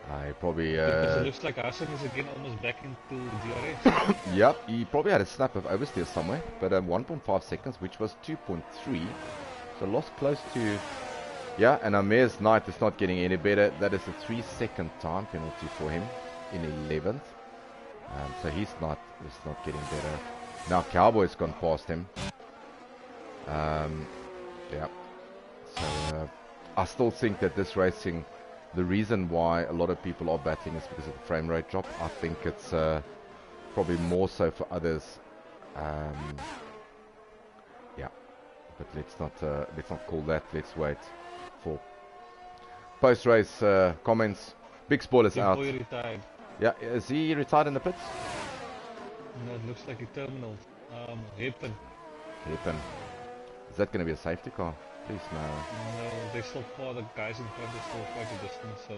I probably. Because it looks like Hassan is again almost back into DRS. Yep, he probably had a snap of oversteer somewhere, but 1.5 seconds, which was 2.3, so lost close to. Yeah, and Amir's Knight is not getting any better. That is a 3-second time penalty for him in 11th. So his Knight is not getting better. Now Cowboy's gone past him. Yeah. So I still think that this racing. The reason why a lot of people are battling is because of the frame rate drop. I think it's probably more so for others. Yeah, but let's not call that. Let's wait for post-race comments. Big spoilers out. Retired. Yeah, is he retired in the pits? No, it looks like a terminal. Heppen. Is that going to be a safety car? Please no. No, they still far. The guys in front are still quite a distance, so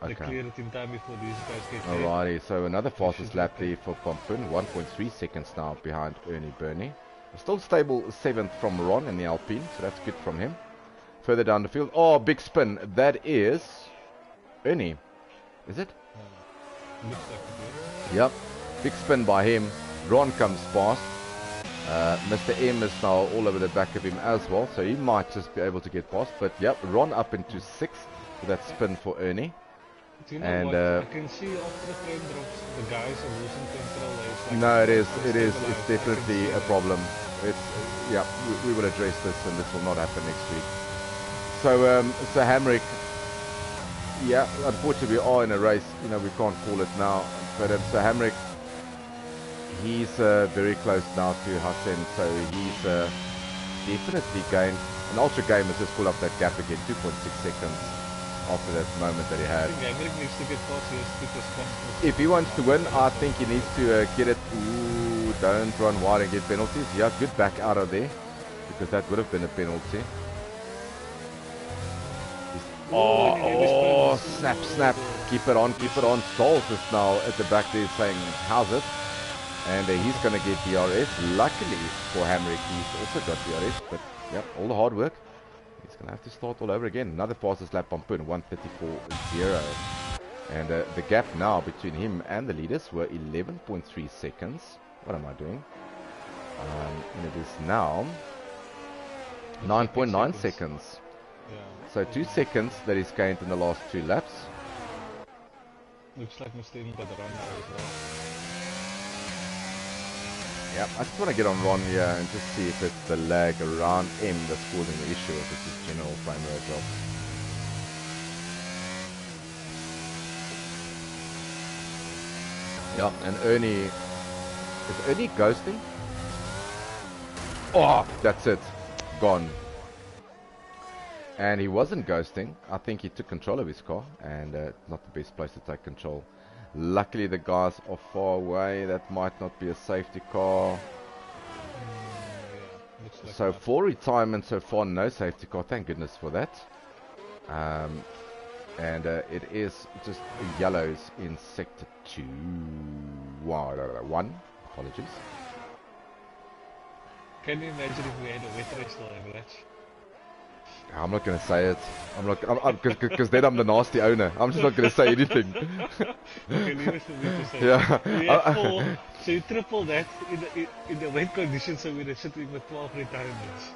they clear it in time before these guys get there. Alrighty, so another fastest lap there for Pompoen. 1.3 seconds now behind Ernie Burney. Still stable 7th from Ron in the Alpine, so that's good from him. Further down the field, oh, big spin. That is Ernie. Is it? Looks like it. Yep, big spin by him. Ron comes past. Mr. M is now all over the back of him as well, so he might just be able to get past. But yep, Ron up into 6th with that spin for Ernie. Do you know what? I can see after the frame drops, the guys are losing control. Like no, it's definitely a problem. It's yeah, we will address this, and this will not happen next week. So Hamrick, yeah, unfortunately we are in a race. You know, we can't call it now, but so Hamrick. He's very close now to Hassan, so he's definitely gained. And Ultra Gamer just pulled up that gap again, 2.6 seconds after that moment that he had. I think Hamrick needs to get past here as quick as possible. If he wants to win, I think he needs to get it. Ooh, don't run wide and get penalties. Yeah, good back out of there, because that would have been a penalty. Oh, snap. Keep it on. Souls is now at the back there saying, how's it? And he's going to get DRS. Luckily for Hamrick, he's also got DRS. But yeah, all the hard work. He's going to have to start all over again. Another fastest lap on Pompoen, 1:34.0. And the gap now between him and the leaders were 11.3 seconds. What am I doing? And it is now 9.9 seconds. Yeah. So 2 seconds that he's gained in the last 2 laps. Looks like Mr. M got the run now as well. Yeah, I just want to get on Ron here and just see if it's the lag around M that's causing the issue, or if it's just general frame rate drop. Yeah, and Ernie... Is Ernie ghosting? Oh, that's it. Gone. And he wasn't ghosting. I think he took control of his car, and not the best place to take control. Luckily the guys are far away. That might not be a safety car. Like so that. For retirement so far, no safety car. Thank goodness for that. And it is just yellows in sector 2. 1. Apologies. Can you imagine if we had a wet race like that? I'm not going to say it. I'm not, because then I'm the nasty owner. I'm just not going to say anything. Okay, leave it for me to say. Yeah. So you triple that in the wet conditions, so we're sitting with 12 retirements.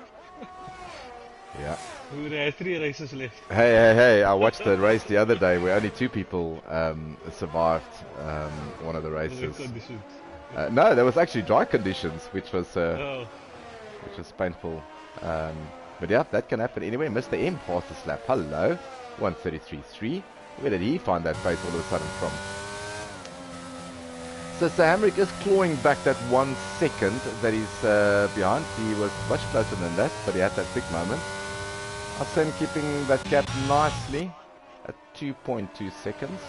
Yeah. We would have 3 races left. Hey! I watched the race the other day where only 2 people survived one of the races. Wet conditions. No, there was actually dry conditions, which was painful. But yeah, that can happen anyway. Mr. M fastest lap. Hello. 1:33.3. Where did he find that pace all of a sudden from? So Hamrick is clawing back that 1 second that he's behind. He was much closer than that, but he had that big moment. I'd say him keeping that gap nicely at 2.2 seconds.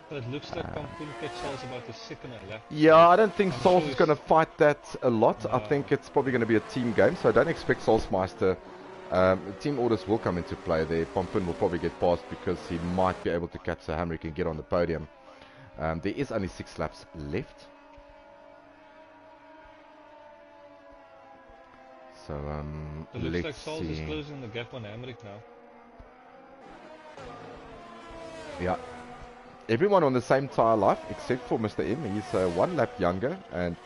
So it looks like Pompoen catch Sols about a second a lap. Yeah, I don't think Sols is going to fight that a lot. I think it's probably going to be a team game, so I don't expect Solsmeister. Team orders will come into play there. Pompoen will probably get past because he might be able to catch the Hamrick and get on the podium. There is only 6 laps left. So, it looks like Sols is closing the gap on Hamrick now. Yeah. Everyone on the same tyre life except for Mr. M. He's 1 lap younger, and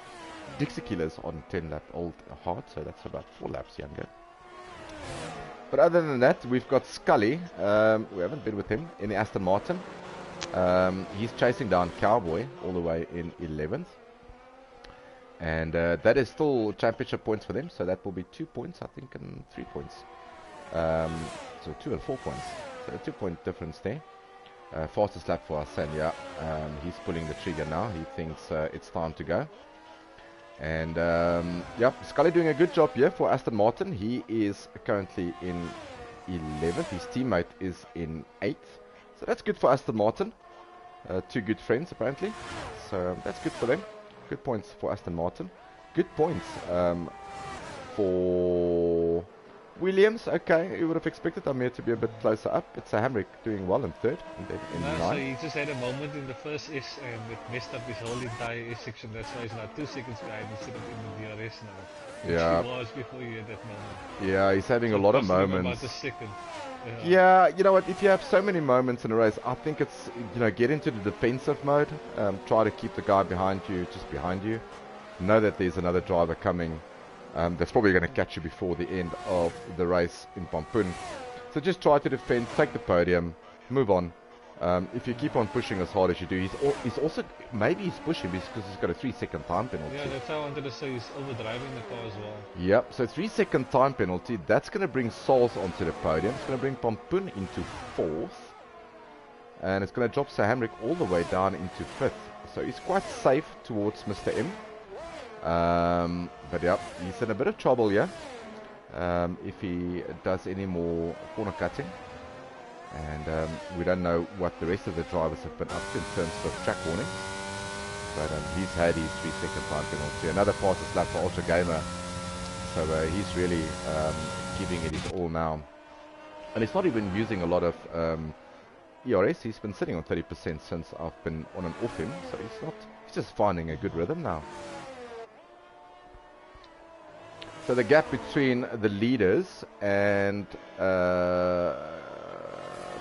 Dixie Killer's on 10 lap old hard, so that's about 4 laps younger. But other than that, we've got Scully. We haven't been with him in the Aston Martin. He's chasing down Cowboy all the way in 11th. And that is still championship points for them, so that will be 2 points, I think, and 3 points. So 2 and 4 points. So a 2-point difference there. Fastest lap for Hassan, yeah. He's pulling the trigger now. He thinks it's time to go. And yeah, Scully doing a good job here for Aston Martin. He is currently in 11th. His teammate is in 8th. So that's good for Aston Martin. 2 good friends apparently. So that's good for them. Good points for Aston Martin. Good points for Williams. Okay, you would have expected Amir to be a bit closer up. It's a Hamrick doing well in 3rd. So he just had a moment in the first S and it messed up his whole entire S section. That's why he's now 2 seconds behind instead of in the DRS now. Yeah. He was before he had that moment. Yeah, he's having a lot of moments. About a second. Yeah, you know what, if you have so many moments in a race, I think it's, you know, get into the defensive mode. Try to keep the guy behind you, just behind you. Know that there's another driver coming that's probably going to catch you before the end of the race in Pompoen. So just try to defend, take the podium, move on. If you keep on pushing as hard as you do, he's also, maybe he's pushing because he's got a 3-second time penalty. Yeah, that's how I wanted to say, he's overdriving the car as well. Yep, so 3-second time penalty, that's going to bring Sols onto the podium. It's going to bring Pompoen into 4th. And it's going to drop Sir Hamrick all the way down into 5th. So he's quite safe towards Mr. M. But yeah, he's in a bit of trouble here. If he does any more corner cutting. And we don't know what the rest of the drivers have been up to in terms of track warning. But he's had his 3-second time penalty. Another fastest lap for Ultra Gamer. So he's really giving it his all now. And he's not even using a lot of ERS. He's been sitting on 30% since I've been on and off him. So he's just finding a good rhythm now. So the gap between the leaders and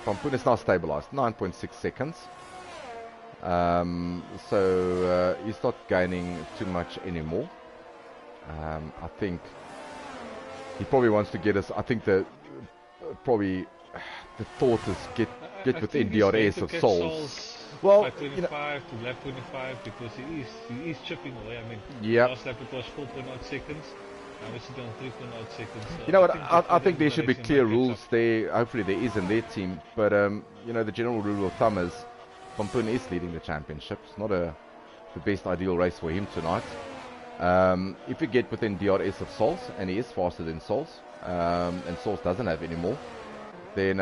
Pompoen is now stabilized, 9.6 seconds. So he's not gaining too much anymore. I think he probably wants to get us. I think the thought is get within DRS of Sols. Well, lap 25 to lap 25 because he is chipping away. I mean, last lap it was 4.8 seconds. Now we're sitting on 3.8 seconds. So you know what? I think there should be clear rules there. Hopefully there is in their team. But you know, the general rule of thumb is Pompoen is leading the championship. It's not the best ideal race for him tonight. If you get within DRS of Sols, and he is faster than Sols, and Sols doesn't have any more, then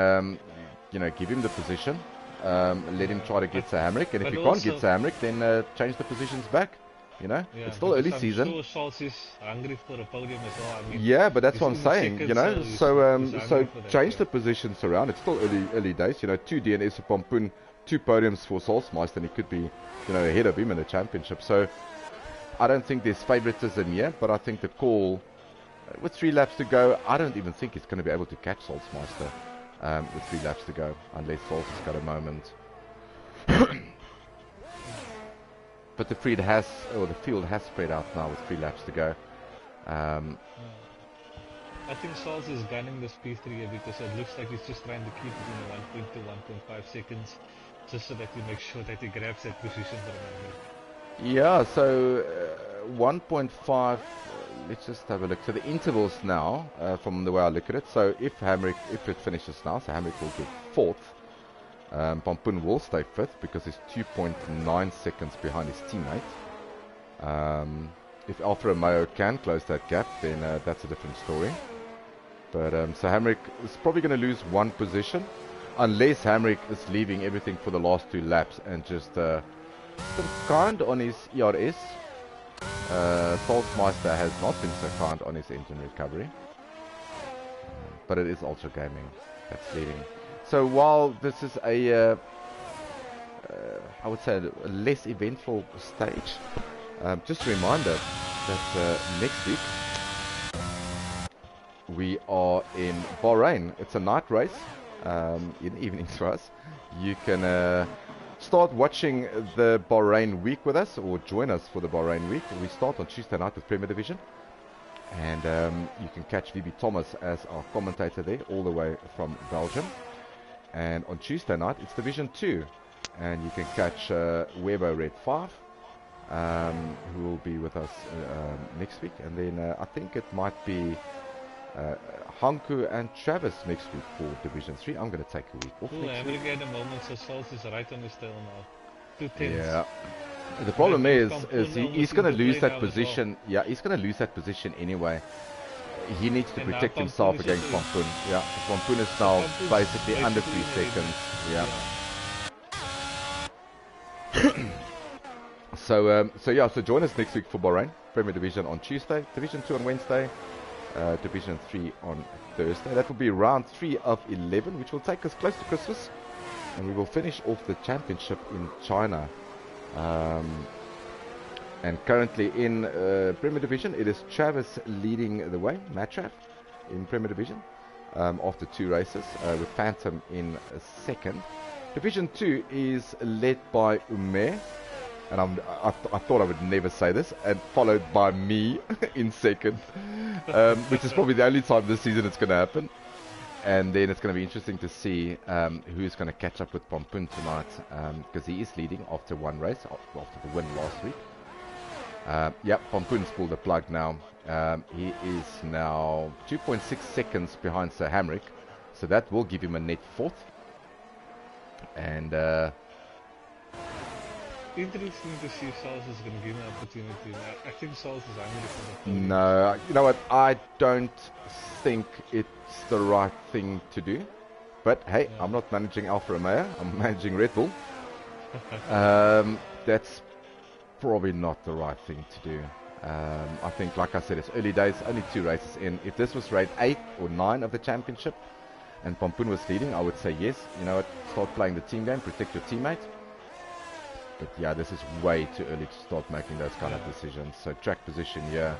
you know, give him the position. Let him try to get Sir Hamrick, and if you can't get Sir Hamrick, then change the positions back. You know, it's still early season. I'm sure Sols is hungry for a podium as well. I mean, yeah, but that's what I'm saying. You know, so change the positions around. It's still early days. You know, 2 DNS for Pompoen, 2 podiums for Solsmeister, and he could be, you know, ahead of him in the championship. So I don't think there's favoritism here, but I think the call with 3 laps to go, I don't even think he's going to be able to catch Solsmeister with 3 laps to go, unless Sols has got a moment. But the field has spread out now with 3 laps to go. I think Sols is gunning this P3 here because it looks like he's just trying to keep it in 1.2 to 1.5 seconds, just so that he makes sure that he grabs that position for a moment. Yeah, so 1.5. Let's just have a look. So the intervals now, from the way I look at it. So if it finishes now, so Hamrick will get 4th. Pompoen will stay 5th because he's 2.9 seconds behind his teammate. If Alfa Romeo can close that gap, then that's a different story. But so Hamrick is probably going to lose one position, unless Hamrick is leaving everything for the last 2 laps and just kind on his ERS. Salzmeister has not been so kind on his engine recovery. But it is Ultra Gaming that's leading. So while this is a, I would say, a less eventful stage, just a reminder that next week we are in Bahrain. It's a night race in the evenings for us. You can start watching the Bahrain week with us, or join us for the Bahrain week. We start on Tuesday night with Premier Division. And you can catch VB Thomas as our commentator there, all the way from Belgium. And on Tuesday night, it's Division 2. And you can catch Webo Red 5, who will be with us next week. And then I think it might be Hanku and Travis next week for Division 3. I'm going to take a week off next week. At the moment, so Salt is right on his tail now. 2 tenths. Yeah. The problem is he's going to lose that position. Well. Yeah, he's going to lose that position anyway. He needs to protect himself against Pompoen. Yeah, Pompoen is now basically under 3 seconds. Yeah. So join us next week for Bahrain Premier Division on Tuesday, Division 2 on Wednesday, Division 3 on Thursday. That will be round 3 of 11, which will take us close to Christmas, and we will finish off the championship in China. And currently in Premier Division, it is Travis leading the way, Matraf, in Premier Division, after 2 races, with Phantom in second. Division 2 is led by Umer, and I thought I would never say this, and followed by me in second, which is probably the only time this season it's going to happen. And then it's going to be interesting to see who's going to catch up with Pompoen tonight, because he is leading after 1 race, after the win last week. Pompoen's pulled the plug now. He is now 2.6 seconds behind Sir Hamrick, so that will give him a net 4th. And interesting to see if Sals is going to give him an opportunity. I think Sals is hungry for the podium. No, you know what? I don't think it's the right thing to do. But hey, yeah. I'm not managing Alfa Romeo. I'm managing Red Bull. That's probably not the right thing to do. I think, like I said, it's early days, only 2 races in. If this was race 8 or 9 of the championship and Pompoen was leading, I would say yes. You know what? Start playing the team game, protect your teammate. But yeah, this is way too early to start making those kind of decisions. So track position here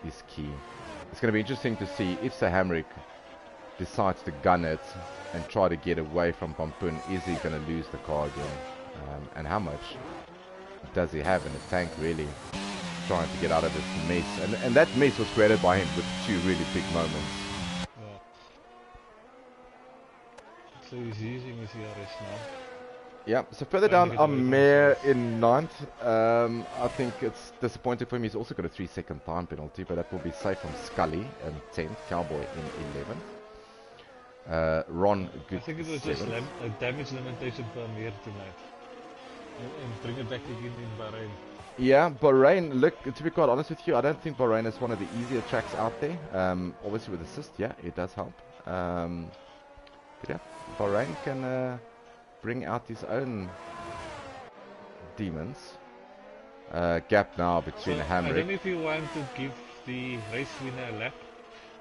is key. It's going to be interesting to see if Sir Hamrick decides to gun it and try to get away from Pompoen. Is he going to lose the car again? And how much does he have in the tank, really, trying to get out of this mess? And that mess was created by him with 2 really big moments. Yeah. So he's using his ERS now. Yeah, so further down, Amer in 9th. I think it's disappointing for him. He's also got a 3-second time penalty, but that will be safe from Scully in 10th, Cowboy in 11th. Ron, good. I think it was 7th. Just a damage limitation for Amer tonight. And bring it back again in Bahrain. Yeah, Bahrain, look, to be quite honest with you, I don't think Bahrain is one of the easier tracks out there. Obviously with assist, yeah, it does help. But yeah, Bahrain can bring out his own demons. Gap now between Hamrick. I don't know if you want to give the race winner a lap,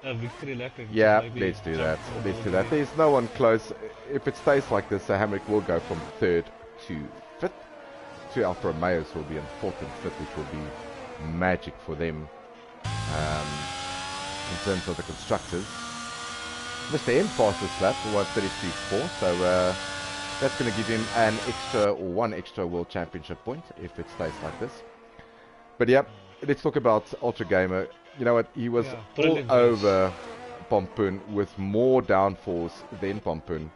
a victory lap. Yeah, let's do that. Let's do that. There's no one close. If it stays like this, Hamrick will go from 3rd to 5th. 2 Alfa Romeos will be in 4th and 5th, which will be magic for them in terms of the constructors. Mr. M passed this lap for 1:33.4, so that's going to give him an extra or 1 extra World Championship point if it stays like this. But yeah, let's talk about Ultra Gamer. You know what? He was all over Pompoen with more downforce than Pompoen.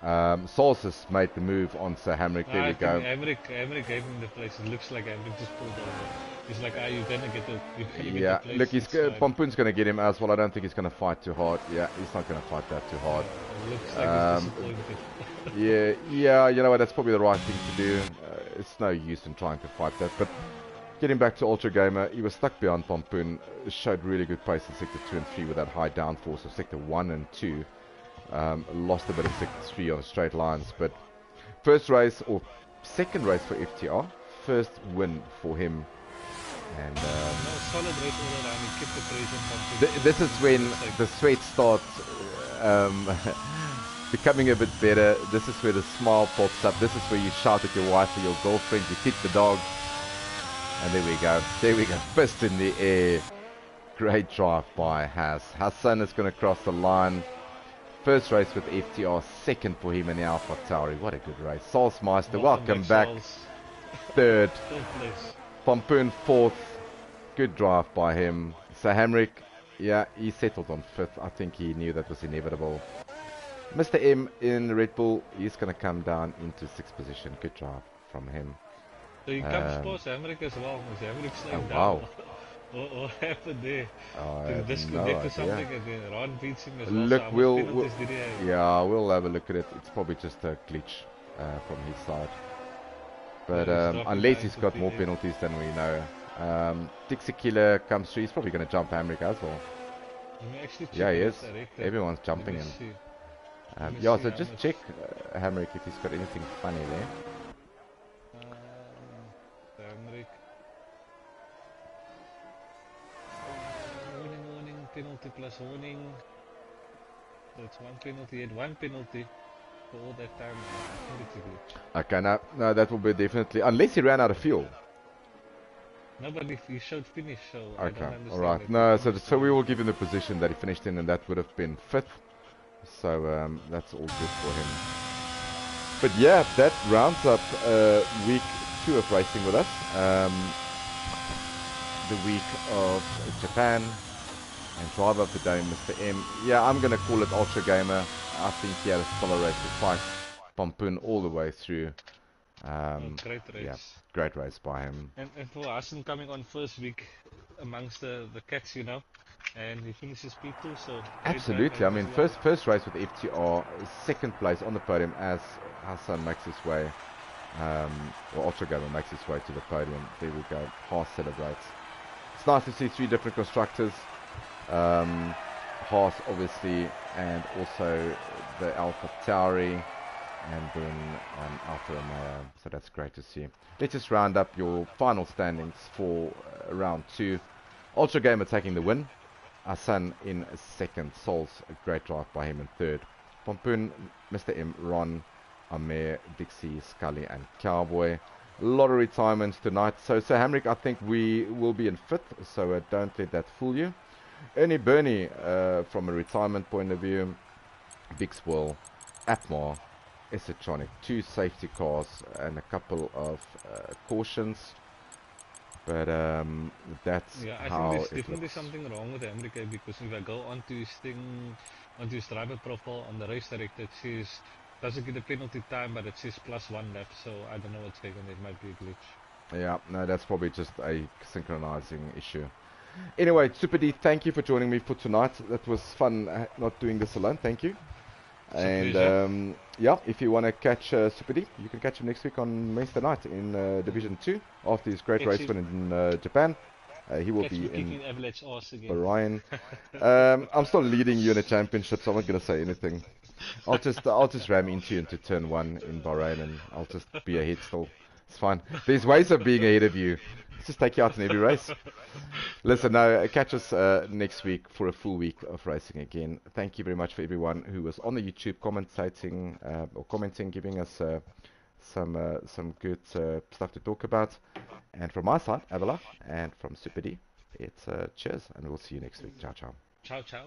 Solsis made the move on Sir Hamrick. There we go. Hamrick gave him the place. It looks like Hamrick just pulled over. He's like, you're gonna get the. Yeah, look, Pompoen's gonna get him as well. I don't think he's gonna fight too hard. Yeah, he's not gonna fight that too hard. Looks like he's disappointed. yeah, you know what? That's probably the right thing to do. it's no use in trying to fight that. But getting back to Ultra Gamer, he was stuck behind Pompoen, showed really good pace in Sector 2 and 3 with that high downforce of Sector 1 and 2. Lost a bit of Sector 3 on the straight lines, but first race, or second race for FTR, first win for him. And solid race all around. He kept the pressure. This is when the sweat starts becoming a bit better. This is where the smile pops up. This is where you shout at your wife or your girlfriend, you kick the dog. And there we go. There we go. Fist in the air. Great drive by Haas. Hassan is going to cross the line. First race with FTR. Second for him in the Alpha Tauri. What a good race. Salzmeister, welcome back. Third. Place. Pompoen fourth. Good drive by him. So Hamrick, yeah, he settled on fifth. I think he knew that was inevitable. Mr. M in Red Bull, he's going to come down into sixth position. Good drive from him. So he comes past Hamrick as well. Is Hamrick slowing down? Wow. What happened there? Did this connect to something again? Ron beats him as well. Look, so we'll have a look at it. It's probably just a glitch from his side. But unless he's got more penalties than we know. Dixie Killer comes through. He's probably going to jump Hamrick as well. Yeah, he is. Everyone's jumping him. Yeah, so just check Hamrick if he's got anything funny there. Hamrick. Warning, penalty plus warning. That's one penalty. He had one penalty for all that time. Okay, no, that will be definitely, unless he ran out of fuel. No, but if he showed finish, so okay, I don't understand. Alright, no, so we will give him the position that he finished in, and that would have been fifth. So that's all good for him. But yeah, that rounds up week 2 of racing with us. The week of Japan. And driver of the day, Mr. M. Yeah, I'm going to call it Ultra Gamer. I think he had a stellar race to fight Pompoen all the way through. Great race. Yeah, great race by him. And for Hassan coming on first week amongst the cats, you know. And he finishes P2, so... Absolutely, I mean, first race with FTR, second place on the podium as Hassan makes his way, or Ultra Gamer makes his way to the podium. There we go, Haas celebrates. It's nice to see 3 different constructors. Haas obviously, and also the Alpha Tauri, and then Alfa Romeo, so that's great to see. Let's just round up your final standings for round 2. Ultra Gamer taking the win. Hassan in second. Sols, a great drive by him in third. Pompoen, Mr. M, Ron, Amer, Dixie, Scully, and Cowboy. A lot of retirements tonight. So Hamrick, I think we will be in fifth, so don't let that fool you. Ernie Bernie, from a retirement point of view. Big Spoil, Atmar, Esotronic, 2 safety cars, and a couple of cautions. But that's how I think there's definitely something wrong with Hamrick, because if I go onto his thing, onto his driver profile on the race director, it says doesn't get a penalty time, but it says +1 lap, so I don't know what's going on. It might be a glitch. Yeah, no, that's probably just a synchronizing issue. Anyway, Super D, thank you for joining me for tonight. That was fun not doing this alone. Thank you. And yeah, if you want to catch Super D, you can catch him next week on Wednesday night in Division 2 after his great race win in Japan. He will be in Bahrain. I'm still leading you in the championship, so I'm not going to say anything. I'll just ram into you into turn 1 in Bahrain, and I'll just be ahead still. It's fine. There's ways of being ahead of you. Just take you out in every race. Listen, now catch us next week for a full week of racing again. Thank you very much for everyone who was on the YouTube commenting, giving us some good stuff to talk about. And from my side, Avila, and from Super D, it's cheers, and we'll see you next week. Ciao, ciao. Ciao, ciao.